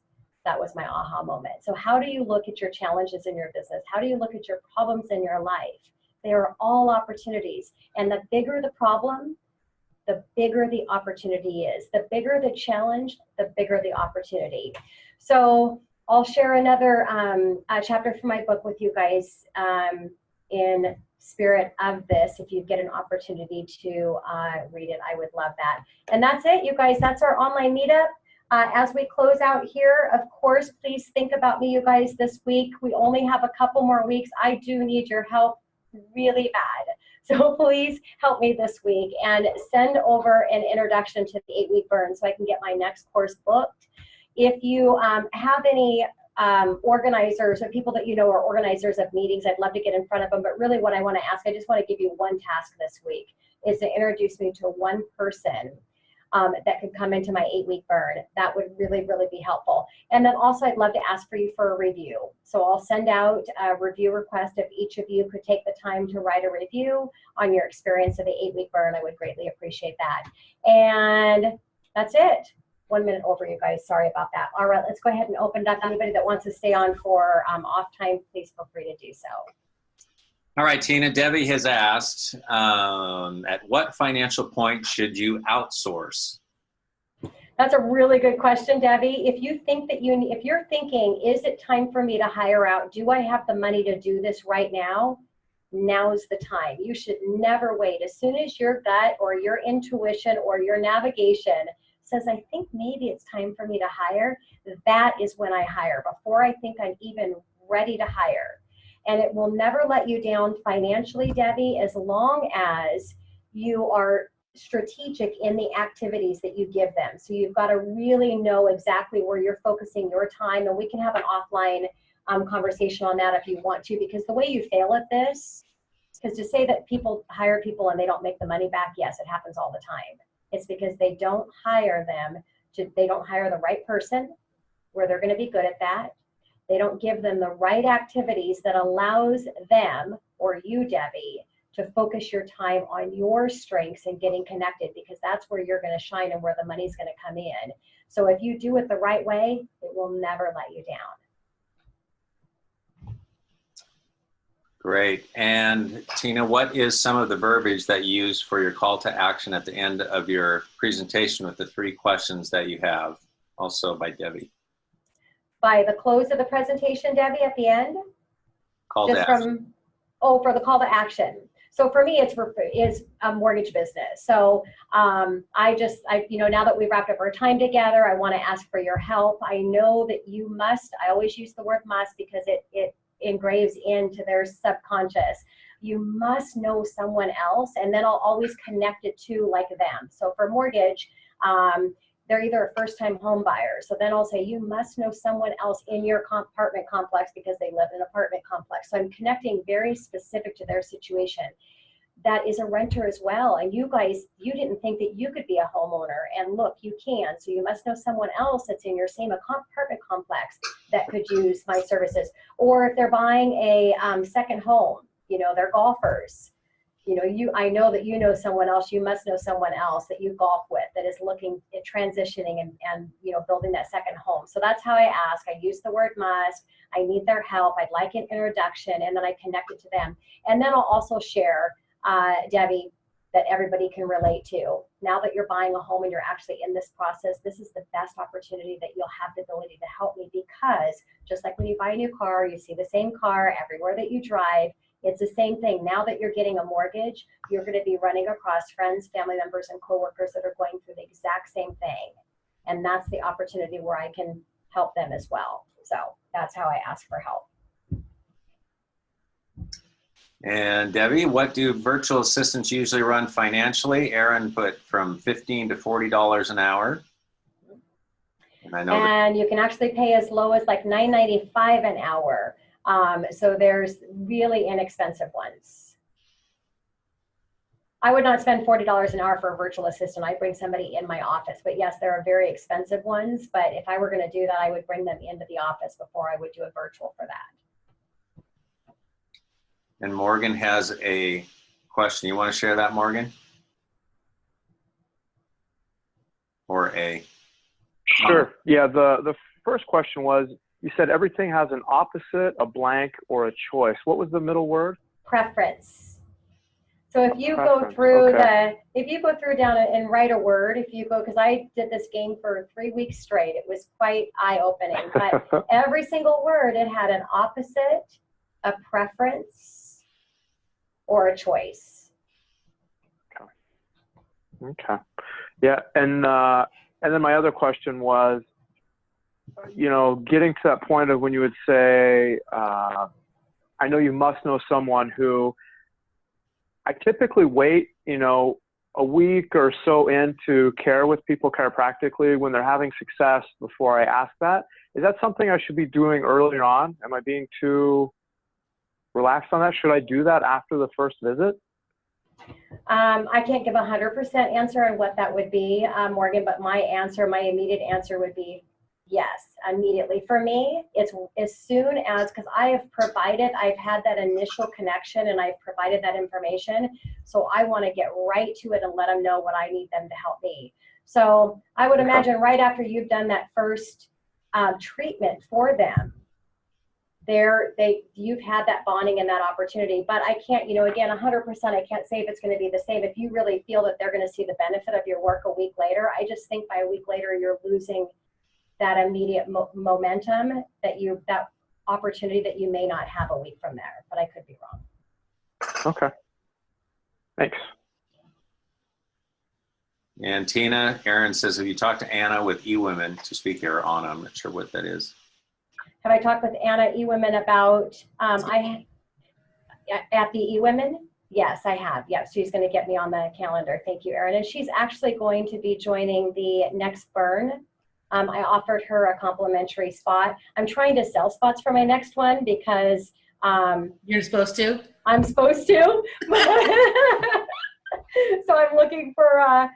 Speaker 1: That was my aha moment. So how do you look at your challenges in your business? How do you look at your problems in your life? They are all opportunities. And the bigger the problem, the bigger the opportunity is. The bigger the challenge, the bigger the opportunity. So I'll share another chapter from my book with you guys in spirit of this. If you get an opportunity to read it, I would love that. And that's it, you guys. That's our online meetup. As we close out here, of course, please think about me, you guys, this week. We only have a couple more weeks. I do need your help really bad. So please help me this week and send over an introduction to the 8-week burn so I can get my next course booked. If you have any organizers or people that you know are organizers of meetings, I'd love to get in front of them. But really what I want to ask, I just want to give you one task this week, is to introduce me to one person that could come into my 8-week burn. That would really, really be helpful. And then also I'd love to ask for you for a review. So I'll send out a review request if each of you could take the time to write a review on your experience of the 8-week burn. I would greatly appreciate that. And that's it. 1 minute over, you guys. Sorry about that. All right, let's go ahead and open it up. Anybody that wants to stay on for off time, please feel free to do so.
Speaker 9: All right, Tina, Debbie has asked, at what financial point should you outsource?
Speaker 1: That's a really good question, Debbie. If you think that if you're thinking, is it time for me to hire out? Do I have the money to do this right now? Now's the time. You should never wait. As soon as your gut or your intuition or your navigation says, I think maybe it's time for me to hire, that is when I hire, before I think I'm even ready to hire. And it will never let you down financially, Debbie, as long as you are strategic in the activities that you give them. So you've got to really know exactly where you're focusing your time, and we can have an offline conversation on that if you want to, because the way you fail at this, because to say that people hire people and they don't make the money back, yes, it happens all the time. It's because they don't hire them, they don't hire the right person where they're going to be good at that. They don't give them the right activities that allows them, or you, Debbie, to focus your time on your strengths and getting connected, because that's where you're going to shine and where the money's going to come in. So if you do it the right way, it will never let you down.
Speaker 9: Great. And Tina, what is some of the verbiage that you use for your call to action at the end of your presentation with the 3 questions that you have, also by Debbie?
Speaker 1: By the close of the presentation, Debbie, at the end?
Speaker 9: Call to action.
Speaker 1: For the call to action. So for me, it's a mortgage business. So now that we've wrapped up our time together, I want to ask for your help. I know that you must, I always use the word must because it engraves into their subconscious. You must know someone else, and then I'll always connect it to like them. So for mortgage, they're either a first-time home buyer. So then I'll say, you must know someone else in your apartment complex because they live in an apartment complex. So I'm connecting very specific to their situation. That is a renter as well. And you guys, you didn't think that you could be a homeowner, and look, you can. So you must know someone else that's in your same apartment complex that could use my services. Or if they're buying a second home, they're golfers. I know that you know someone else, you must know someone else that you golf with that is looking at transitioning and building that second home. So that's how I ask. I use the word must. I need their help. I'd like an introduction, and then I connect it to them. And then I'll also share, Debbie, that everybody can relate to. Now that you're buying a home and you're actually in this process, this is the best opportunity that you'll have the ability to help me, because just like when you buy a new car, you see the same car everywhere that you drive. It's the same thing. Now that you're getting a mortgage, you're going to be running across friends, family members, and coworkers that are going through the exact same thing. And that's the opportunity where I can help them as well. So that's how I ask for help.
Speaker 9: And Debbie, what do virtual assistants usually run financially? Aaron put from $15 to $40 an hour. And
Speaker 1: you can actually pay as low as like $9.95 an hour. So there's really inexpensive ones. I would not spend $40 an hour for a virtual assistant. I'd bring somebody in my office. But yes, there are very expensive ones. But if I were going to do that, I would bring them into the office before I would do a virtual for that.
Speaker 9: And Morgan has a question. You want to share that, Morgan? Or a?
Speaker 3: Sure. Yeah, the first question was, you said everything has an opposite, a blank, or a choice. What was the middle word?
Speaker 1: Preference. So if you go through down and write a word, because I did this game for 3 weeks straight, it was quite eye-opening. But every single word, it had an opposite, a preference, or a choice.
Speaker 3: Okay. Yeah, and then my other question was, getting to that point of when you would say, I know you must know someone who, I typically wait, a week or so into care with people chiropractically when they're having success before I ask that. Is that something I should be doing earlier on? Am I being too relaxed on that? Should I do that after the first visit?
Speaker 1: I can't give a 100% answer on what that would be, Morgan, but my immediate answer would be yes, immediately. For me, it's as soon as, because I've had that initial connection and I've provided that information. So I want to get right to it and let them know what I need them to help me. So I would imagine right after you've done that first treatment for them, you've had that bonding and that opportunity. But I can't, again, 100%, I can't say if it's going to be the same. If you really feel that they're going to see the benefit of your work a week later, I just think by a week later, you're losing that immediate momentum, that opportunity that you may not have a week from there, but I could be wrong.
Speaker 3: Okay. Thanks.
Speaker 9: And Tina, Aaron says, have you talked to Anna with eWomen to speak here on? I'm not sure what that is.
Speaker 1: Have I talked with Anna eWomen about, at the eWomen? Yes, I have. Yes, she's going to get me on the calendar. Thank you, Erin. And she's actually going to be joining the next burn. I offered her a complimentary spot. I'm trying to sell spots for my next one because
Speaker 4: You're supposed to?
Speaker 1: I'm supposed to. So I'm looking for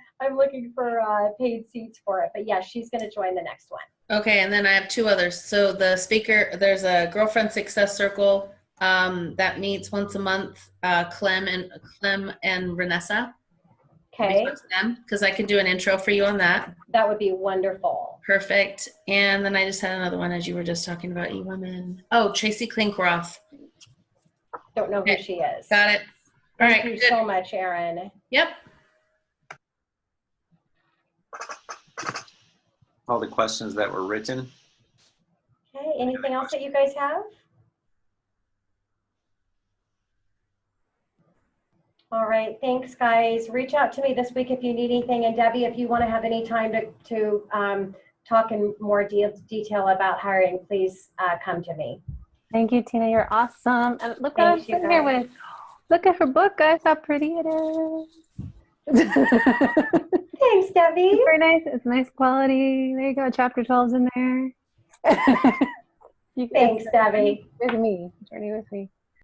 Speaker 1: paid seats for it. But yeah, she's going to join the next one.
Speaker 4: Okay, and then I have two others. So the speaker, there's a Girlfriend Success Circle that meets once a month. Clem and Renessa.
Speaker 1: Okay.
Speaker 4: Because I can do an intro for you on that.
Speaker 1: That would be wonderful.
Speaker 4: Perfect. And then I just had another one as you were just talking about eWomen. Oh, Tracy Klinkroth.
Speaker 1: Don't know who she is.
Speaker 4: Got it. All right.
Speaker 1: Thank you so much, Erin.
Speaker 4: Yep.
Speaker 9: All the questions that were written.
Speaker 1: Okay, anything else that you guys have? All right, thanks guys. Reach out to me this week if you need anything. And Debbie, if you want to have any time to talk in more detail about hiring, please come to me.
Speaker 6: Thank you, Tina. You're awesome. And look what I'm sitting here with. Look at her book, guys. How pretty it is.
Speaker 1: Thanks, Debbie.
Speaker 6: It's very nice. It's nice quality. There you go. Chapter 12's in there.
Speaker 1: Thanks, Debbie.
Speaker 6: With me. Journey with me.